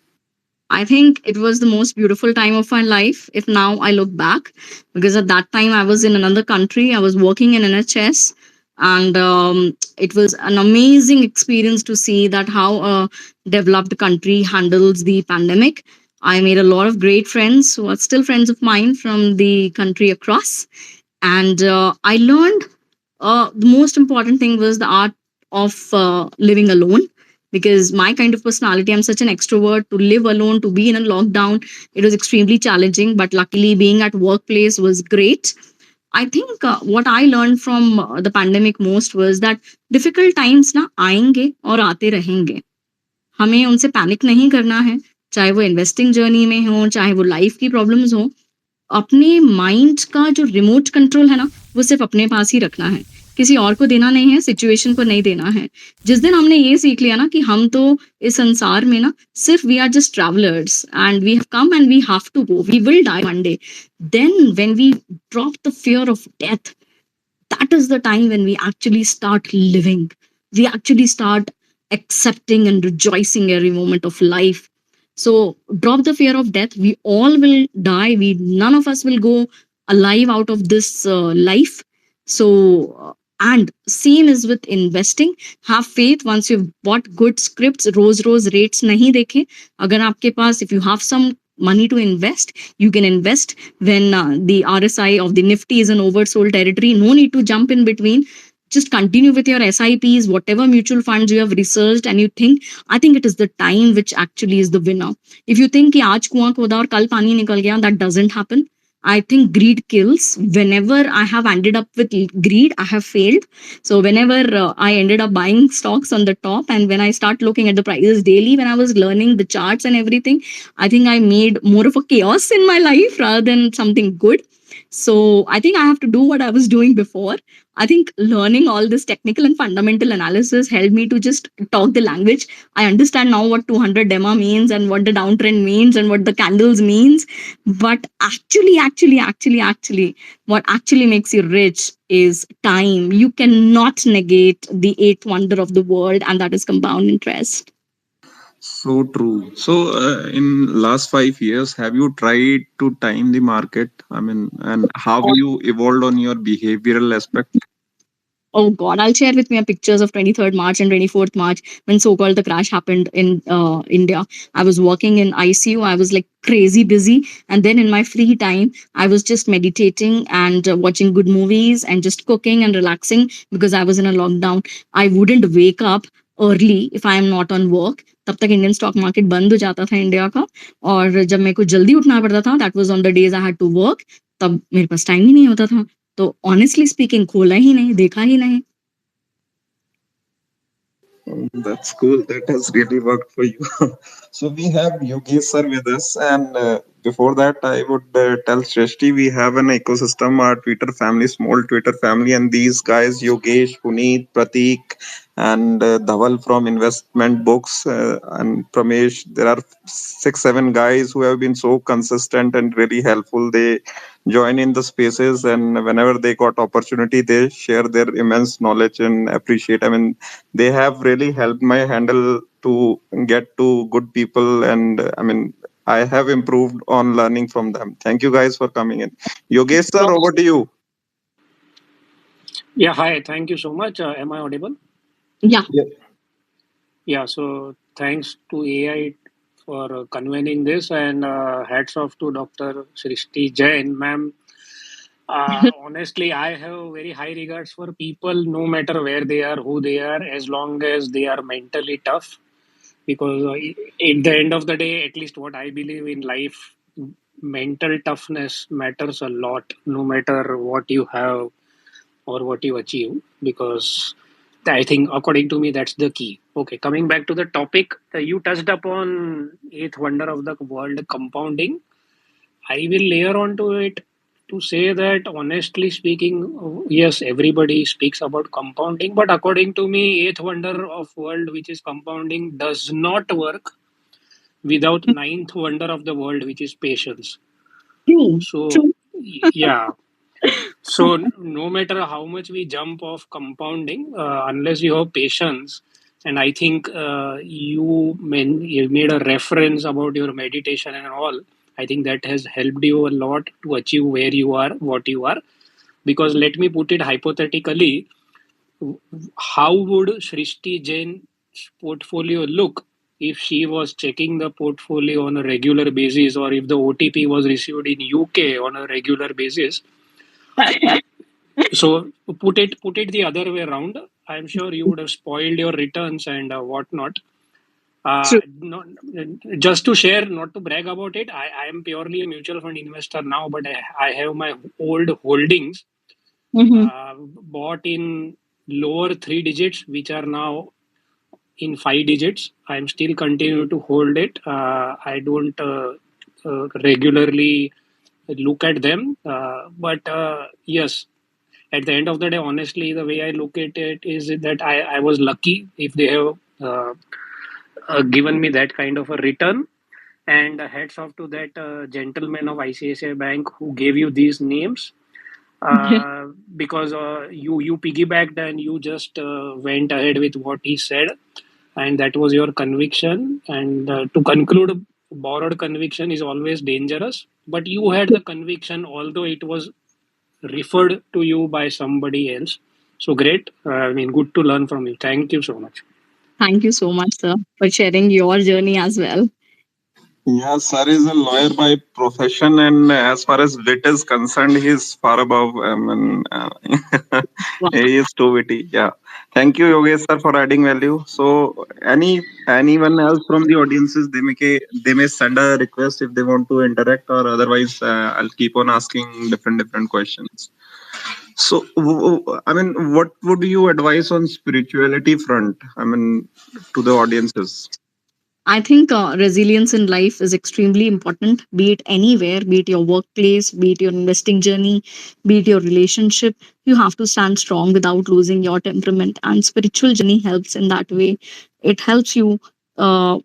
I think it was the most beautiful time of my life if now I look back, because at that time I was in another country. I was working in NHS, and it was an amazing experience to see that how a developed country handles the pandemic. I made a lot of great friends who are still friends of mine from the country across, and I learned the most important thing was the art of living alone, because my kind of personality, I'm such an extrovert. To live alone, to be in a lockdown, it was extremely challenging, but luckily being at workplace was great. I think what I learned from the pandemic most was that difficult times ना आएंगे और आते रहेंगे. हमें उनसे panic नहीं करना है, चाहे वो इन्वेस्टिंग जर्नी में हो, चाहे वो लाइफ की प्रॉब्लम्स हो. अपने माइंड का जो रिमोट कंट्रोल है ना, वो सिर्फ अपने पास ही रखना है, किसी और को देना नहीं है, सिचुएशन को नहीं देना है. जिस दिन हमने ये सीख लिया ना कि हम तो इस संसार में ना सिर्फ we are just travellers and we have come and we have to go, we will die one day, then when we drop the fear of death, that is the time when we actually start living. We actually start accepting and rejoicing every moment of life. So drop the fear of death. We all will die. We none of us will go alive out of this life. So and same is with investing. Have faith. Once you've bought good scripts, rose rates nahi dekhe. Agar aapke paas, if you have some money to invest, you can invest when the RSI of the Nifty is an oversold territory. No need to jump in between. Just continue with your SIPs, whatever mutual funds you have researched, and you think, I think it is the time which actually is the winner. If you think कि आज कुआं खोदा और कल पानी निकल गया, that doesn't happen. I think greed kills. Whenever I have ended up with greed, I have failed. So whenever I ended up buying stocks on the top, and when I start looking at the prices daily, when I was learning the charts and everything, I think I made more of a chaos in my life rather than something good. So I think I have to do what I was doing before. I think learning all this technical and fundamental analysis helped me to just talk the language. I understand now what 200 DEMA means and what the downtrend means and what the candles means. But actually, what actually makes you rich is time. You cannot negate the eighth wonder of the world, and that is compound interest. So true. So, in last 5 years, have you tried to time the market? I mean, and how you evolved on your behavioral aspect? Oh God, I'll share with me pictures of 23rd March and 24th March when so-called the crash happened in India. I was working in ICU. I was like crazy busy. And then in my free time, I was just meditating and watching good movies and just cooking and relaxing because I was in a lockdown. I wouldn't wake up early if I am not on work. तब तक Indian stock market बंद हो जाता था India का, और जब मेरे को जल्दी उठना पड़ता था, that was on the days I had to work. तब मेरे पास टाइम ही नहीं होता था। तो ऑनेस्टली स्पीकिंग खोला ही नहीं, देखा ही नहीं। That's cool. That has really worked for you. So we have Yogesh sir with us, and before that, I would tell Shrishti we have an ecosystem, our Twitter family, small Twitter family, and these guys, Yogesh, Puneet, Pratik, and Dhaval from Investment Books, and Pramesh. There are 6, 7 guys who have been so consistent and really helpful. They join in the spaces, and whenever they got opportunity, they share their immense knowledge and appreciate. I mean, they have really helped my handle to get to good people, and I mean, I have improved on learning from them. Thank you guys for coming in. Yogesh sir, over to you. Yeah, hi. Thank you so much. Am I audible? Yeah. Yeah, so thanks to AI for convening this, and hats off to Dr. Srishti Jain, ma'am. Honestly, I have very high regards for people, no matter where they are, who they are, as long as they are mentally tough. Because at the end of the day, at least what I believe in life, mental toughness matters a lot, no matter what you have or what you achieve, because I think, according to me, that's the key. Okay, coming back to the topic, you touched upon eighth wonder of the world, compounding. I will layer onto it to say that, honestly speaking, yes, everybody speaks about compounding, but according to me, eighth wonder of world, which is compounding, does not work without ninth wonder of the world, which is patience. True. So, True. yeah. So no matter how much we jump off compounding, unless you have patience, and I think you made a reference about your meditation and all. I think that has helped you a lot to achieve where you are, what you are. Because let me put it hypothetically: how would Shrishti Jain's portfolio look if she was checking the portfolio on a regular basis, or if the OTP was received in UK on a regular basis? So put it the other way around. I'm sure you would have spoiled your returns and whatnot. True. Not, just to share, not to brag about it. I am purely a mutual fund investor now, but I have my old holdings Mm-hmm. bought in lower three digits, which are now in five digits. I'm still continue to hold it. I don't regularly look at them, but yes, at the end of the day, honestly, the way I look at it is that I was lucky if they have given me that kind of a return. And hats off to that gentleman of ICICI Bank who gave you these names, because you piggybacked and you just went ahead with what he said, and that was your conviction. And to conclude, borrowed conviction is always dangerous, but you had the conviction, although it was referred to you by somebody else. So great. I mean, good to learn from you. Thank you so much. Thank you so much, sir, for sharing your journey as well. Yeah, sir is a lawyer by profession, and as far as wit is concerned, he's far above. I mean, Wow. he is too witty. Yeah. Thank you, Yogesh sir, for adding value. So, anyone else from the audiences, they may send a request if they want to interact, or otherwise, I'll keep on asking different questions. So, I mean, what would you advise on spirituality front? I mean, to the audiences. I think resilience in life is extremely important, be it anywhere, be it your workplace, be it your investing journey, be it your relationship. You have to stand strong without losing your temperament. And spiritual journey helps in that way. It helps you to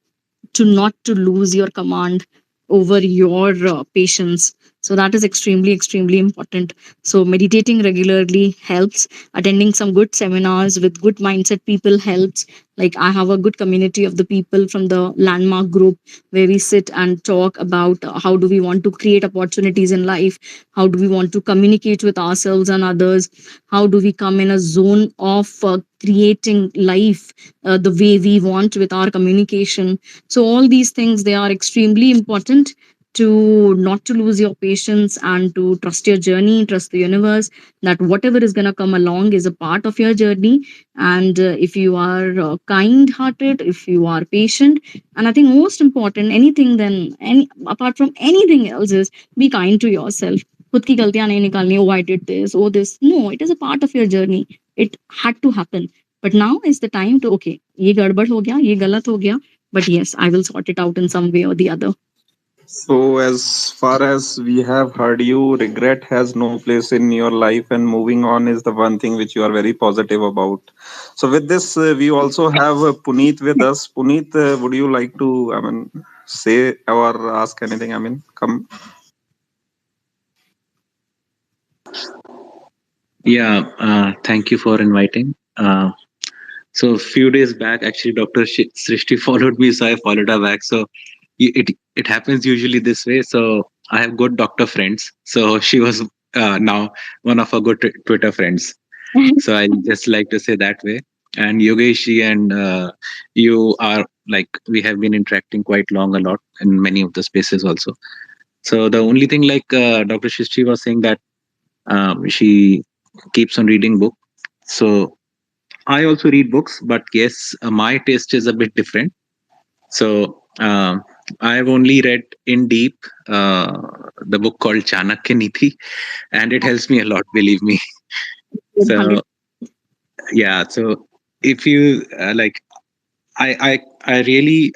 not to lose your command over your patience. So that is extremely important. So meditating regularly helps. Attending some good seminars with good mindset people helps. Like I have a good community of the people from the landmark group where we sit and talk about how do we want to create opportunities in life, how do we want to communicate with ourselves and others, how do we come in a zone of creating life the way we want with our communication. So all these things, they are extremely important to not to lose your patience and to trust your journey, trust the universe, that whatever is going to come along is a part of your journey. And if you are kind hearted, if you are patient, and I think most important, anything then any apart from anything else is be kind to yourself. खुद की गलतियां नहीं निकालनी, oh I did this, oh this. No, it is a part of your journey. It had to happen. But now is the time to, okay, ये गड़बड़ हो गया, ये गलत हो गया, but yes, I will sort it out in some way or the other. So, as far as we have heard you, regret has no place in your life, and moving on is the one thing which you are very positive about. So, with this, we also have Puneet with us. Puneet, would you like to, say or ask anything? Come. Yeah, thank you for inviting. So a few days back, actually, Dr. Srishti followed me, so I followed her back. So it happens usually this way. So I have good doctor friends. So she was now one of our good Twitter friends. So I just like to say that way. And Yogeshi and you are like, we have been interacting quite long a lot in many of the spaces also. So the only thing, like Dr. Srishti was saying, that she keeps on reading book. So I also read books, but yes, my taste is a bit different. So I've only read in deep the book called Chanakya Niti, and it helps me a lot, believe me. So yeah, so if you like, I really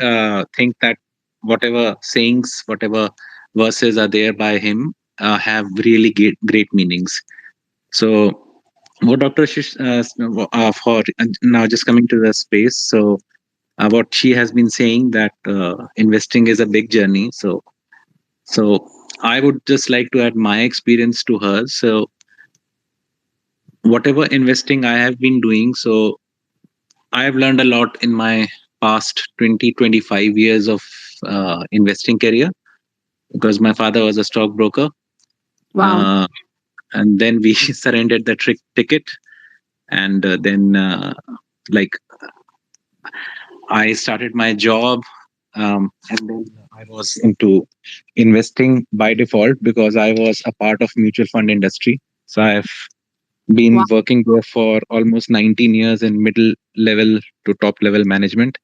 think that whatever sayings, whatever verses are there by him have really great meanings. So what Dr. For now, just coming to the space. So what she has been saying, that investing is a big journey. So I would just like to add my experience to hers. So whatever investing I have been doing, so I have learned a lot in my past 20-25 years of investing career, because my father was a stockbroker. Wow. And then we surrendered the ticket, and then like I started my job, and then I was into investing by default because I was a part of mutual fund industry. So I've been Wow. working there for almost 19 years in middle level to top level management.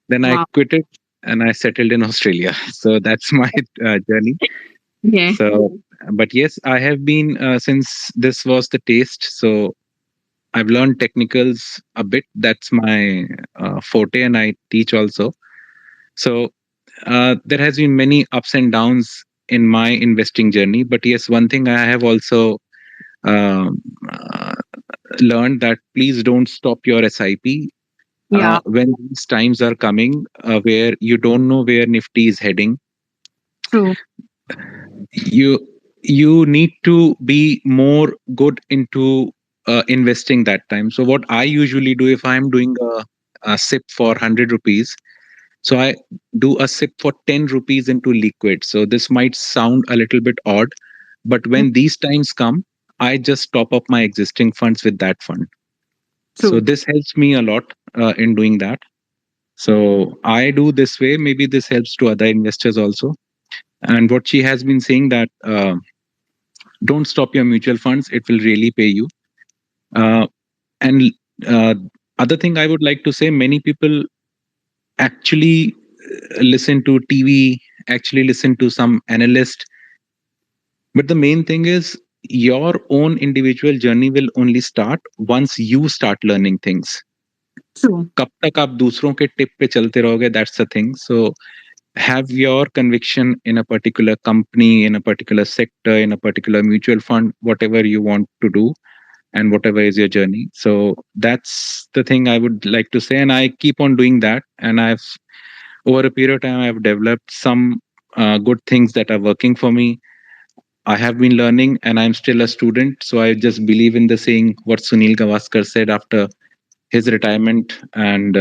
Then I Wow. quit it and I settled in Australia. So that's my journey. Yeah. So, but yes, I have been since this was the taste. So I've learned technicals a bit. That's my forte, and I teach also. So there has been many ups and downs in my investing journey. But yes, one thing I have also um, uh, learned, that please don't stop your SIP Yeah. when these times are coming where you don't know where Nifty is heading. True. You need to be more good into investing that time. So what I usually do, if I'm doing a SIP for 100 rupees, so I do a SIP for 10 rupees into liquid. So this might sound a little bit odd, but when these times come, I just top up my existing funds with that fund. So True. this helps me a lot in doing that. So I do this way. Maybe this helps to other investors also. And what she has been saying, that don't stop your mutual funds. It will really pay you. And other thing I would like to say, many people actually listen to TV, actually listen to some analyst. But the main thing is, your own individual journey will only start once you start learning things. True. कब तक आप दूसरों के tip पे चलते रहोगे, that's the thing. So have your conviction in a particular company, in a particular sector, in a particular mutual fund, whatever you want to do, and whatever is your journey. So that's the thing I would like to say, and I keep on doing that. And I've, over a period of time, I've developed some good things that are working for me. I have been learning, and I'm still a student. So I just believe in the saying what Sunil Gavaskar said after his retirement and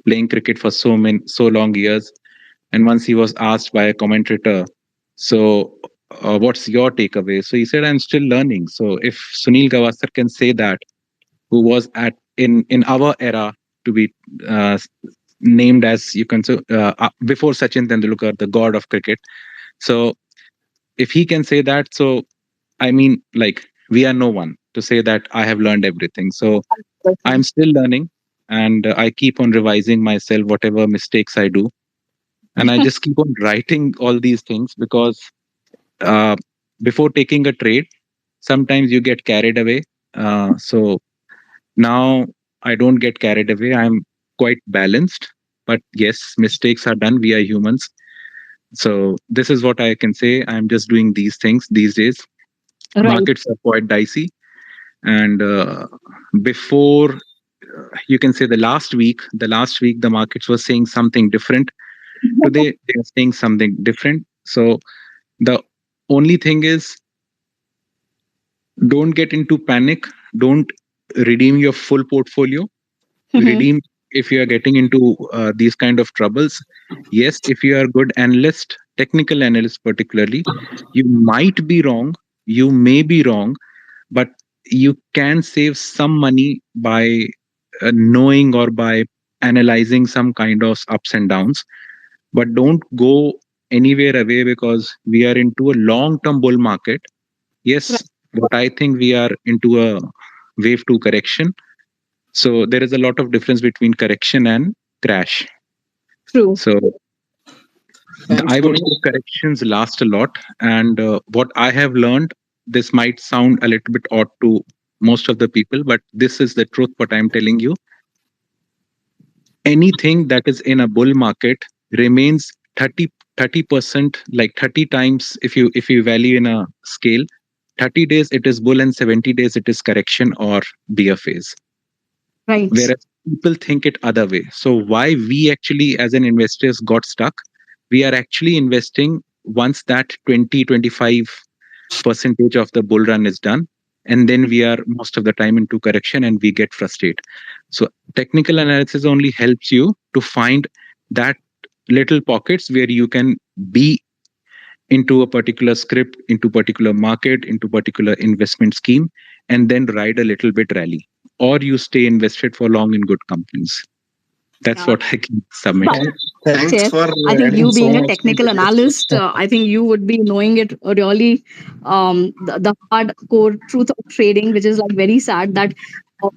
playing cricket for so long years. And once he was asked by a commentator, so what's your takeaway? So he said, I'm still learning. So if Sunil Gavaskar can say that, who was at in our era to be uh, named as, you can say, before Sachin Tendulkar, the god of cricket. So if he can say that, so I mean, like, we are no one to say that I have learned everything. So I'm still learning, and I keep on revising myself, whatever mistakes I do. And I just keep on writing all these things, because before taking a trade, sometimes you get carried away. So now I don't get carried away. I'm quite balanced. But yes, mistakes are done. We are humans. So this is what I can say. I'm just doing these things these days. Right. Markets are quite dicey. And before, you can say the last week, the markets were saying something different. Today, they are saying something different. So the only thing is, don't get into panic. Don't redeem your full portfolio. Redeem if you are getting into these kind of troubles. Yes, if you are good analyst, technical analyst particularly, you might be wrong, you may be wrong, but you can save some money by knowing or by analyzing some kind of ups and downs. But don't go anywhere away, because we are into a long term bull market. Right. Yes, but I think we are into a wave 2 correction. So there is a lot of difference between correction and crash. True. So Thanks, I would Puneet. say corrections last a lot. And what I have learned, this might sound a little bit odd to most of the people, but this is the truth. What I'm telling you, anything that is in a bull market remains 30%, like 30 times. If you value in a scale, 30 days it is bull and 70 days it is correction or bear phase. Right. Whereas people think it other way. So why we actually as an investors got stuck, we are actually investing once that 20-25 percentage of the bull run is done, and then we are most of the time into correction and we get frustrated. So technical analysis only helps you to find that little pockets where you can be into a particular script, into particular market, into particular investment scheme, and then ride a little bit rally, or you stay invested for long in good companies. That's Yeah. what I can submit. But Thanks share. for I think adding you so being a much into technical this. analyst, I think you would be knowing it really, the hard core truth of trading, which is like very sad that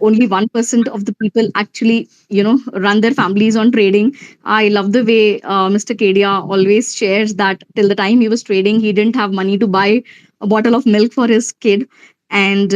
only 1% of the people actually, run their families on trading. I love the way Mr. Kedia always shares that till the time he was trading, he didn't have money to buy a bottle of milk for his kid. And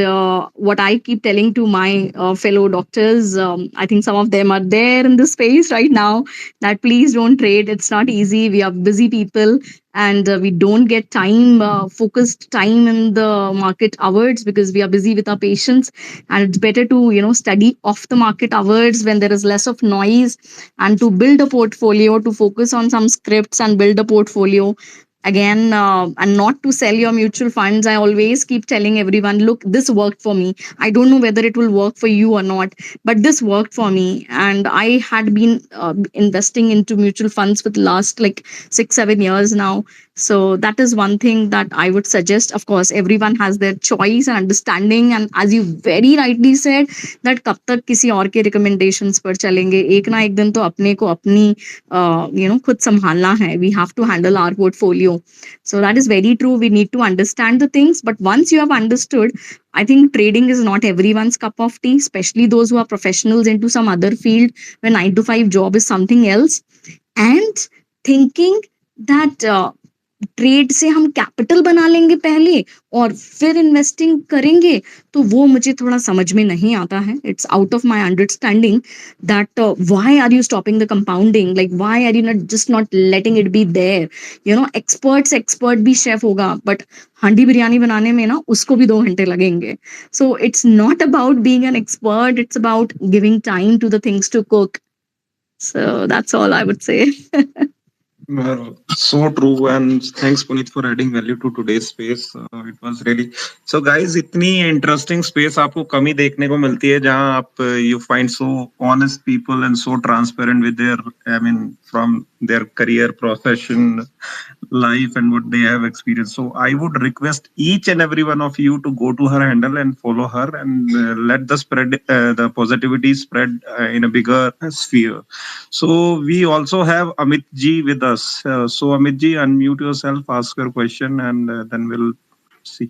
what I keep telling to my fellow doctors, I think some of them are there in this space right now, that please don't trade. It's not easy. We are busy people, and we don't get time, focused time in the market hours, because we are busy with our patients. And it's better to, study off the market hours when there is less of noise, and to build a portfolio, to focus on some scripts and build a portfolio again, and not to sell your mutual funds. I always keep telling everyone, look, this worked for me. I don't know whether it will work for you or not, but this worked for me. And I had been investing into mutual funds for the last like 6-7 years now. So that is one thing that I would suggest. Of course, everyone has their choice and understanding, and as you very rightly said, that कब तक किसी और के recommendations पर चलेंगे, एक ना एक दिन तो अपने को अपनी खुद संभालना है. We have to handle our portfolio. So that is very true. We need to understand the things, but once you have understood, I think trading is not everyone's cup of tea, especially those who are professionals into some other field where 9 to 5 job is something else. And thinking that trade से हम capital बना लेंगे पहले और फिर investing करेंगे, तो वो मुझे थोड़ा समझ में नहीं आता है. It's out of my understanding that why are you stopping the compounding, like why are you not letting it be there. Expert भी शेफ होगा, बट हांडी बिरयानी बनाने में ना उसको भी 2 घंटे लगेंगे. So it's not about being an expert, it's about giving time to the things to cook. So that's all I would say. Well, so true, and thanks Puneet for adding value to today's space. It was really so, guys. इतनी interesting space आपको कम ही देखने को मिलती है जहाँ आप you find so honest people and so transparent with their, I mean, from their career, profession, life, and what they have experienced. So I would request each and every one of you to go to her handle and follow her, and let the positivity spread in a bigger sphere. So we also have Amit ji with us. So Amit ji, unmute yourself, ask your question, and then we'll see.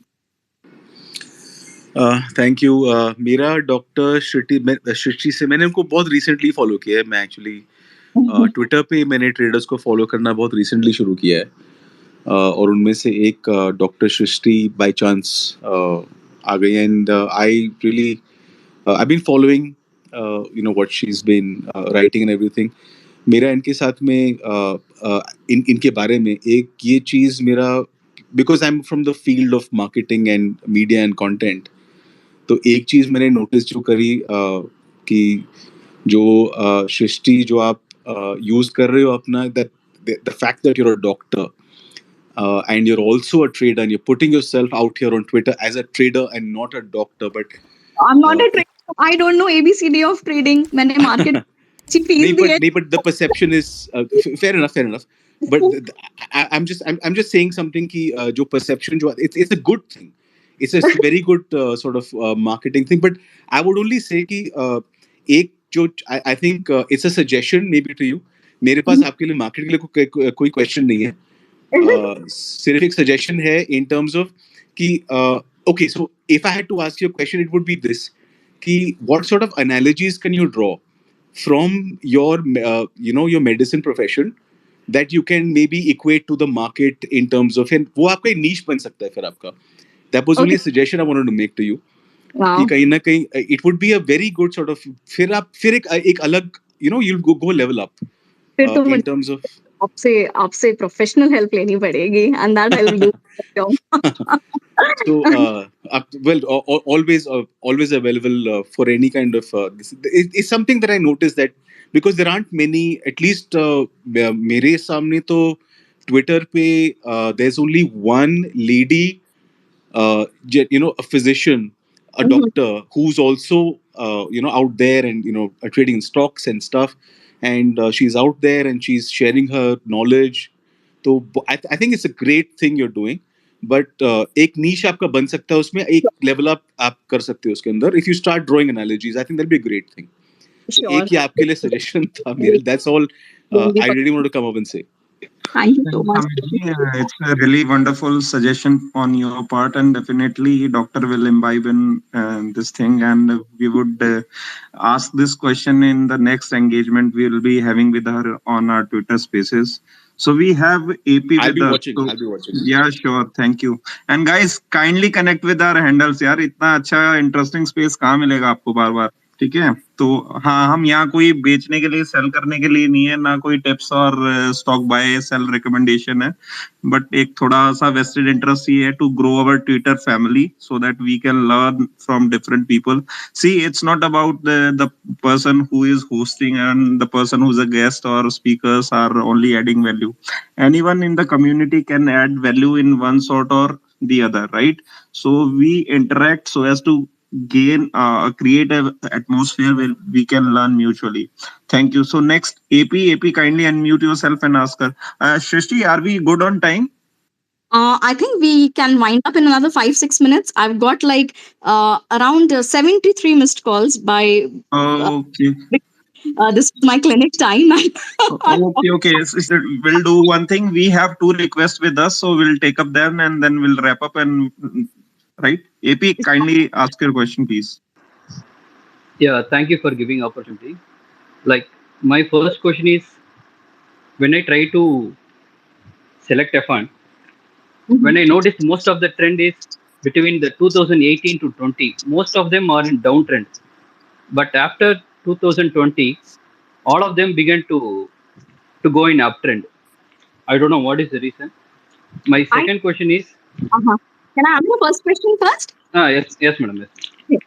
Thank you. मेरा doctor सृष्टि से मैंने उनको बहुत recently follow किया है. मैं actually Twitter पे मैंने ट्रेडर्स को फॉलो करना बहुत रिसेंटली शुरू किया है. और उनमें से एक डॉक्टर सृष्टि बाय चांस आ गई and I really I been following what she is been writing and everything. मेरा इनके साथ में इनके बारे में एक ये चीज़ मेरा, because I am from the field of marketing and media and content, तो एक चीज़ मैंने नोटिस जो करी कि जो सृष्टि जो आप यूज़ कर रहे हो अपना, that the fact that you're a doctor and you're also a trader and you're putting yourself out here on Twitter as a trader and not a doctor, but I'm not a trader. I don't know ABCD of trading. मैंने market अच्छी fees दी है. but the perception is fair enough. But I'm just saying something कि जो perception जो it's a good thing. It's a very good sort of marketing thing. But I would only say कि एक जो I think it's a suggestion maybe to you. मेरे पास आपके लिए market के लिए कोई question नहीं है. सिर्फ एक सजेशन है इन टर्म्स ऑफ कि okay, so if I had to ask you a question, it would be this: कि what sort of analogies can you draw from your your medicine profession that you can maybe equate to the market in terms of, and वो आपका niche बन सकता है फिर आपका. That was only a suggestion I wanted to make to you. Wow. कि कहीं ना कहीं it would be a very good sort of, फिर एक अलग you'll go level up फिर तो in terms of आपसे प्रोफेशनल हेल्प लेनी पड़ेगी and that I will do. So, always available for any kind of. This it's something that I noticed that because there aren't many, at least मेरे सामने तो Twitter पे there's only one lady, a physician, a doctor who's also out there and trading stocks and stuff, and she's out there and she's sharing her knowledge. तो I think it's a great thing you're doing. But एक नीश आपका बन सकता है उसमें, एक level up आप कर सकते हो उसके अंदर if you start drawing analogies. I think that be a great thing. एक ही आपके लिए सजेशन था मेरे. That's all I really want to come up and say. Thank you so much. It's a really wonderful suggestion on your part, and definitely doctor will imbibe in this thing, and we would ask this question in the next engagement we will be having with her on our Twitter Spaces. So we have AP I'll with be us. watching. I'll be watching. Yeah, sure. Thank you. And guys, kindly connect with our handles. यार इतना अच्छा interesting space कहाँ मिलेगा आपको बार बार. ठीक है, तो हाँ, हम यहाँ कोई बेचने के लिए, सेल करने के लिए नहीं है, ना कोई टिप्स और स्टॉक बाय सेल रिकमेंडेशन है, बट एक थोड़ा सा वेस्टेड इंटरेस्ट ही है to grow our Twitter family so that we can learn from different people. See, it's not about the person who is hosting and the person who's a guest or speakers are only adding value. Anyone in the community can add value in one sort or the other, right? So we interact so as to gain create a atmosphere where we can learn mutually. Thank you. So next, AP, kindly unmute yourself and ask her. Shrishti, are we good on time? I think we can wind up in another 5-6 minutes. I've got like around 73 missed calls by. Okay. This is my clinic time. Okay. So we'll do one thing. We have 2 requests with us, so we'll take up them and then we'll wrap up. And right, AP, kindly ask your question, please. Yeah, thank you for giving opportunity. Like my first question is, when I try to select a fund, when I notice most of the trend is between the 2018 to 20, most of them are in downtrend. But after 2020, all of them began to go in uptrend. I don't know what is the reason. My second question is. Can I answer the first question first? Yes, madam. Yes.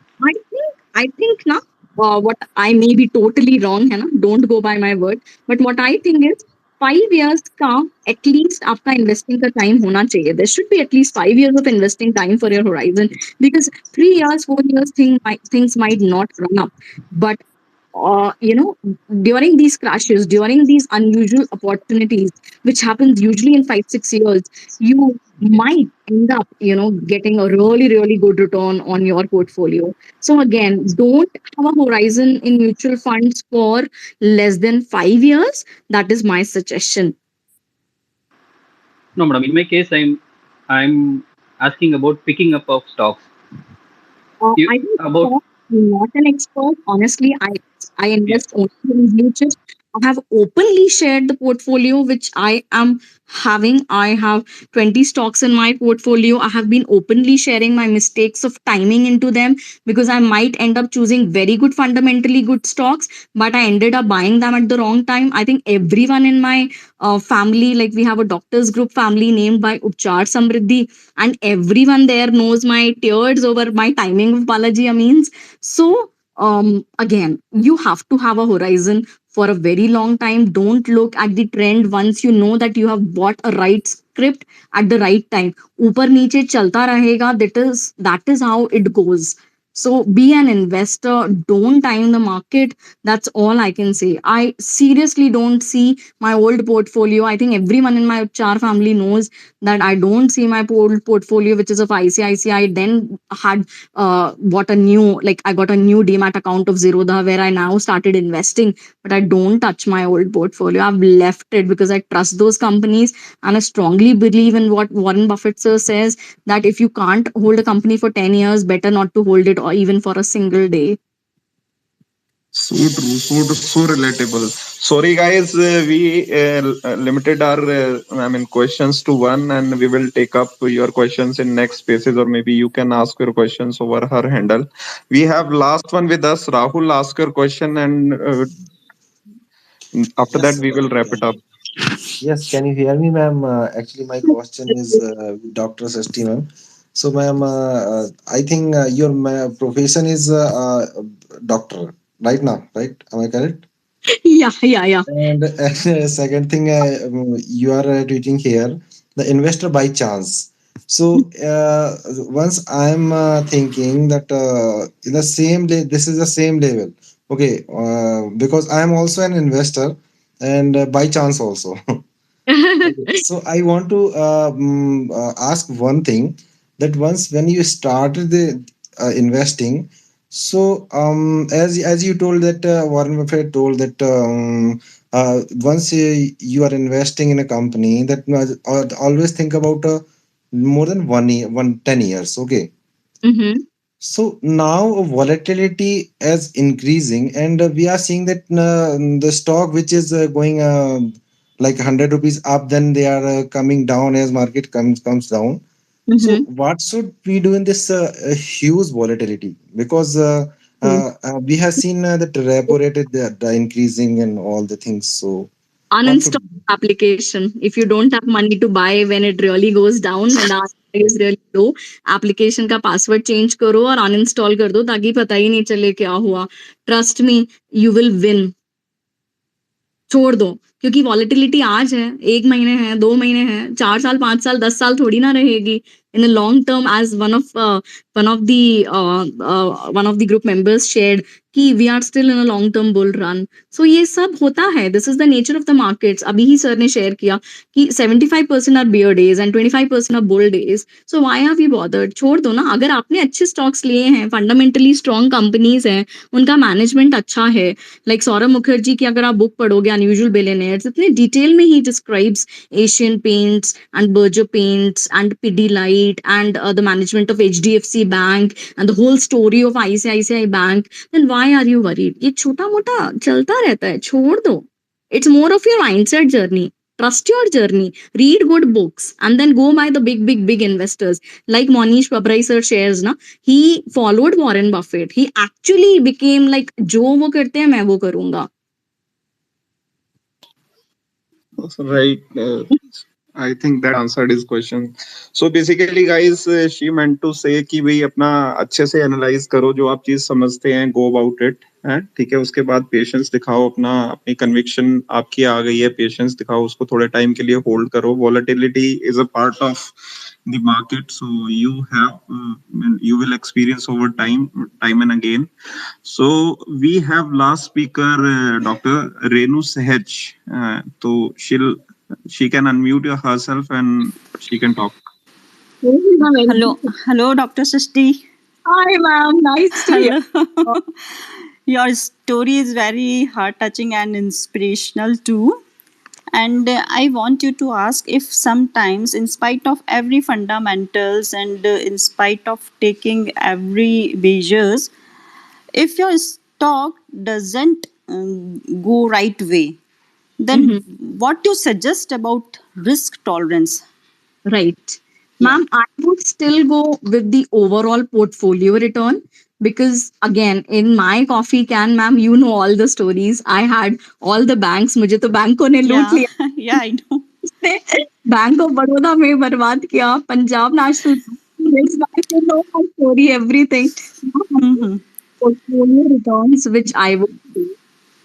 I think now what I may be totally wrong, है ना? Don't go by my word. But what I think is 5 years का at least आपका investing का time होना चाहिए. There should be at least 5 years of investing time for your horizon, because 3 years, 4 years things might not run up. But during these crashes, during these unusual opportunities, which happens usually in 5-6 years, you might end up, getting a really, really good return on your portfolio. So again, don't have a horizon in mutual funds for less than 5 years. That is my suggestion. No, madam. In my case, I'm asking about picking up of stocks. I think I'm not an expert. Honestly, I invest only in blue chips. I have openly shared the portfolio which I am having. I have 20 stocks in my portfolio. I have been openly sharing my mistakes of timing into them, because I might end up choosing very good, fundamentally good stocks, but I ended up buying them at the wrong time. I think everyone in my family, like we have a doctors group family named by Upchar Samriddhi, and everyone there knows my tears over my timing of Balaji Ameen's. So again, you have to have a horizon for a very long time. Don't look at the trend once you know that you have bought a right script at the right time. ऊपर नीचे चलता रहेगा. That is how it goes. So be an investor. Don't time the market. That's all I can say. I seriously don't see my old portfolio. I think everyone in my Char family knows that I don't see my old portfolio, which is of ICICI. Then had bought a new, like I got a new demat account of Zerodha where I now started investing, but I don't touch my old portfolio. I've left it because I trust those companies, and I strongly believe in what Warren Buffett sir says, that if you can't hold a company for 10 years, better not to hold it or even for a single day. So true, so relatable. Sorry, guys, we limited our, questions to one, and we will take up your questions in next spaces, or maybe you can ask your questions over her handle. We have last one with us. Rahul, ask your question, and after that Yes, we will wrap it up. yes. Can you hear me, ma'am? Actually, my question is Dr. Sasti, ma'am. So, ma'am, I think your profession is doctor right now, right? Am I correct? Yeah. And second thing, you are teaching here the investor by chance. So once I'm thinking that in the this is the same level. Okay, because I am also an investor and by chance also. Okay. So I want to ask one thing, that once when you started the investing, so as you told that Warren Buffett told that once you are investing in a company, that always think about more than 1 year, 10 years. Okay. Mm-hmm. So now volatility is increasing, and we are seeing that the stock which is going like 100 rupees up, then they are coming down as market comes down. So Mm-hmm. what should we do in this huge volatility? Because we have seen that repo rate is the increasing and all the things. So what should Uninstall the application if you don't have money to buy when it really goes down, when the ROI is really low. Application का password change करो और uninstall कर दो ताकि पता ही नहीं चले क्या हुआ. Trust me, you will win. छोड़ दो, क्योंकि वॉलेटिलिटी आज है, 1 महीने है, 2 महीने है, 4 साल, 5 साल, 10 साल थोड़ी ना रहेगी. In the long term, as one of the group members shared, कि we are still in a long term bull run. So ये सब होता है. This is the nature of the markets. अभी ही सर ने शेयर किया कि 75% are bear days and 25% are bull days. So why have you bothered? छोड़ दो ना. अगर आपने अच्छे stocks लिए हैं, fundamentally strong companies हैं, उनका management अच्छा है, like सौरभ मुखर्जी की अगर आप बुक पढ़ोगे अनयूजुअल बिलियनेयर्स, इतने डिटेल में ही describes Asian Paints and Berger Paints and Pidilite and the management of HDFC bank and the whole story of ICICI bank. Then why are you worried? ये छोटा मोटा चलता रहता है, छोड़ दो. It's more of your mindset journey. Trust your journey, read good books, and then go by the big investors. Like Monish Babrai sir shares, na, he followed Warren Buffett. He actually became like, जो वो करते हैं मैं वो करूंगा. Right. I think that answered his question. So basically, guys, she meant to say कि भाई अपना अच्छे से एनालाइज करो, जो आप चीज समझते हैं, गो अबाउट इट है, ठीक है. उसके बाद पेशेंस दिखाओ, अपना अपनी कन्विक्शन आपकी आ गई है, पेशेंस दिखाओ, उसको थोड़े टाइम के लिए होल्ड करो. Volatility is a part of the market, so you will experience over time and again. So we have last speaker, Dr. Renu Sehaj. So she can unmute herself and she can talk. Hello, Dr. Srishti. Hi, ma'am. Nice to hear. Hello. Your story is very heart-touching and inspirational too. And I want you to ask if sometimes, in spite of every fundamentals and in spite of taking every measures, if your stock doesn't go right way, then Mhm. what you suggest about risk tolerance? Right. Yeah. Ma'am, I would still go with the overall portfolio return because, again, in my coffee can, ma'am, you know all the stories. I had all the banks, मुझे तो बैंकों ने लूट Yeah. लिया. Yeah, I know. Bank of Baroda में बर्बाद किया, Punjab national Yes, I can know my story, everything. Mm-hmm. Portfolio returns which I would do.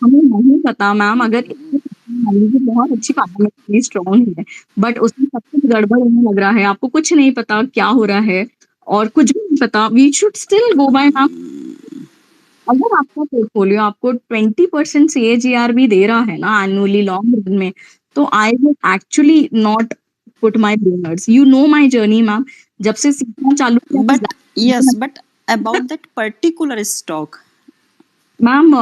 हमें नहीं पता मैम अगर इसमें मान लीजिए बहुत अच्छी फंडामेंटली स्ट्रांग है बट उसमें सब कुछ गड़बड़ होने लग रहा है आपको कुछ नहीं पता क्या हो रहा है और कुछ भी नहीं पता we should still go by ma'am अगर आपका पोर्टफोलियो आपको 20% CAGR भी दे रहा है ना एनुअली लॉन्ग रन में तो I would actually not put my beginners you know my journey ma'am जब से सीखना चालू किया But yes, but about that particular stock. Ma'am,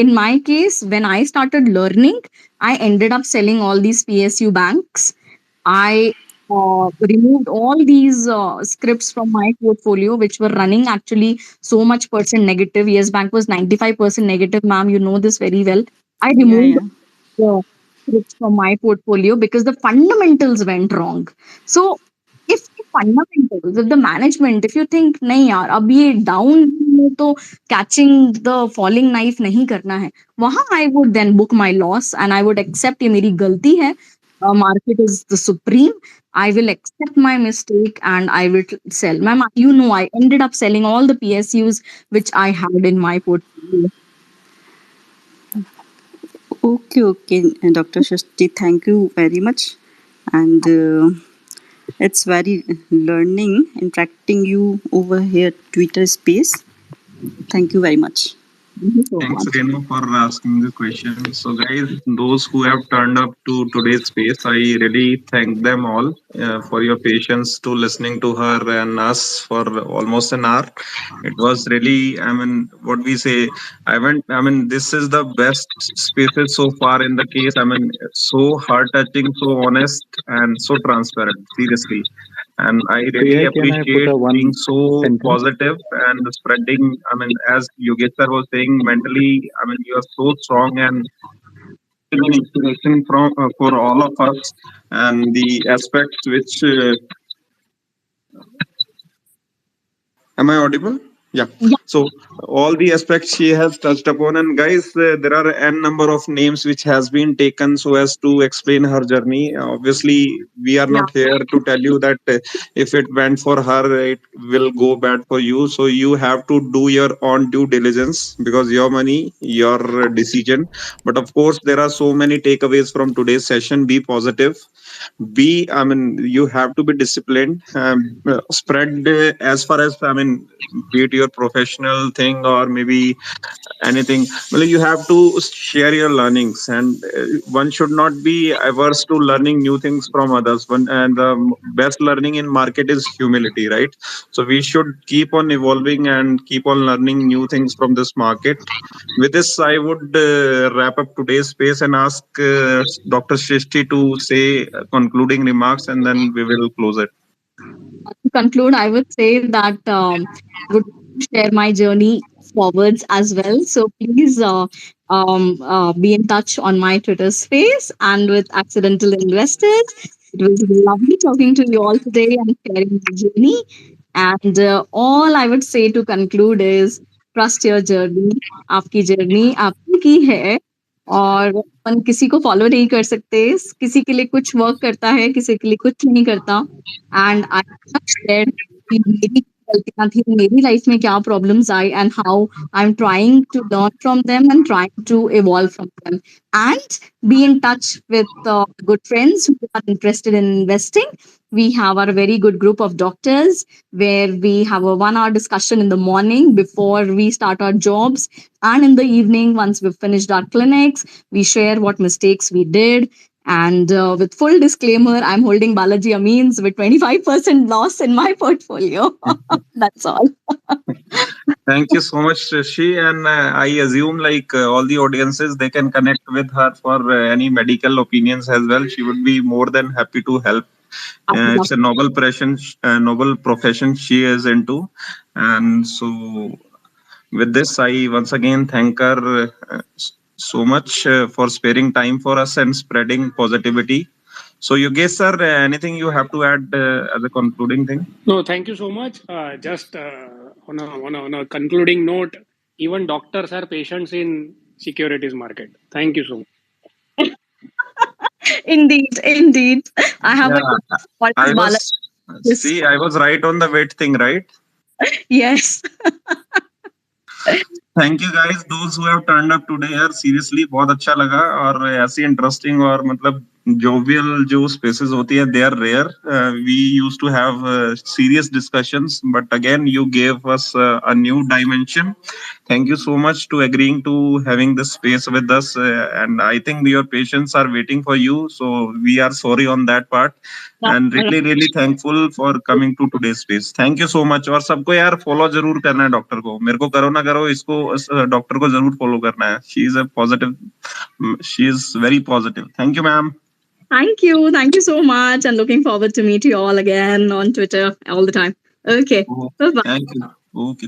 in my case, when I started learning, I ended up selling all these PSU banks. I removed all these scripts from my portfolio, which were running actually so much percent negative. Yes, bank was 95% negative, ma'am. You know this very well. I Yeah, removed yeah. the scripts from my portfolio because the fundamentals went wrong. So, if the fundamentals, if the management, if you think, नहीं यार, अब ये down में तो catching the falling knife नहीं करना है, वहाँ I would then book my loss and I would accept ये मेरी गलती है. Market is the supreme. I will accept my mistake and I will sell. Ma'am, you know, I ended up selling all the PSUs which I had in my portfolio. Okay, Dr. Shashti, thank you very much. And it's very learning interacting you over here Twitter space. Thank you very much. Thank you so Thanks, much. Renu, for asking the question. So, guys, those who have turned up to today's space, I really thank them all for your patience to listening to her and us for almost an hour. It was really, I mean, what we say, I mean, this is the best spaces so far in the case. I mean, so heart touching, so honest, and so transparent. Seriously, and I really AI, can I put appreciate a one being so sentence? positive and spreading. I mean, as Yogesh sir was saying, mentally, I mean, you are so strong and an inspiration from for all of us, and the aspects which am I audible? Yeah. Yeah. So all the aspects she has touched upon, and guys, there are n number of names which has been taken so as to explain her journey. Obviously, we are Yeah. not here to tell you that if it went for her, it will go bad for you. So you have to do your own due diligence because your money, your decision. But of course, there are so many takeaways from today's session. Be positive, be I mean you have to be disciplined, spread as far as I mean be it your professional thing or maybe anything. Well, you have to share your learnings, and one should not be averse to learning new things from others. One and the best learning in market is humility, right? So we should keep on evolving and keep on learning new things from this market. With this, I would wrap up today's space and ask Dr. Shrishti to say concluding remarks, and then we will close it. To conclude, I would say that would share my journey forwards as well. So please be in touch on my Twitter space and with Accidental Investors. It was lovely talking to you all today and sharing my journey. And all I would say to conclude is trust your journey. आपकी journey आपकी की है और अपन किसी को follow नहीं कर सकते किसी के लिए कुछ वर्क करता है किसी के लिए कुछ नहीं करता एंड आई shared कि मेरी गलतियां थी मेरी लाइफ में क्या प्रॉब्लम्स आई and how I am trying to learn from them and trying to evolve from them and be in touch with good friends who are interested in investing. We have our very good group of doctors where we have a 1 hour discussion in the morning before we start our jobs. And in the evening, once we've finished our clinics, we share what mistakes we did. And with full disclaimer, I'm holding Balaji Ameen's with 25% loss in my portfolio. That's all. Thank you so much, Rishi. And I assume like all the audiences, they can connect with her for any medical opinions as well. She would be more than happy to help. It's a noble profession she is into. And so with this, I once again thank her so much for sparing time for us and spreading positivity. So, Yogesh sir, anything you have to add as a concluding thing? No, thank you so much. Just on a concluding note, even doctors are patients in securities market. Thank you so much. Indeed. I have Yeah, what I is Bala? was see, I was right on the weight thing, right? Yes. Thank you guys those who have turned up today यार seriously बहुत अच्छा लगा और ऐसी interesting और मतलब jovial जो spaces होती है they are rare we used to have serious discussions but again you gave us a new dimension. Thank you so much to agreeing to having this space with us and I think your patients are waiting for you so we are sorry on that part and really thankful for coming to today's space. Thank you so much और सबको यार follow जरूर करना है doctor को मेरे को करो ना करो इसको डॉक्टर को जरूर फॉलो करना है. She is very positive. Thank you ma'am. Thank you so much, and looking forward to meet you all again on Twitter all the time. Okay, Oh, bye bye. thank you. Okay.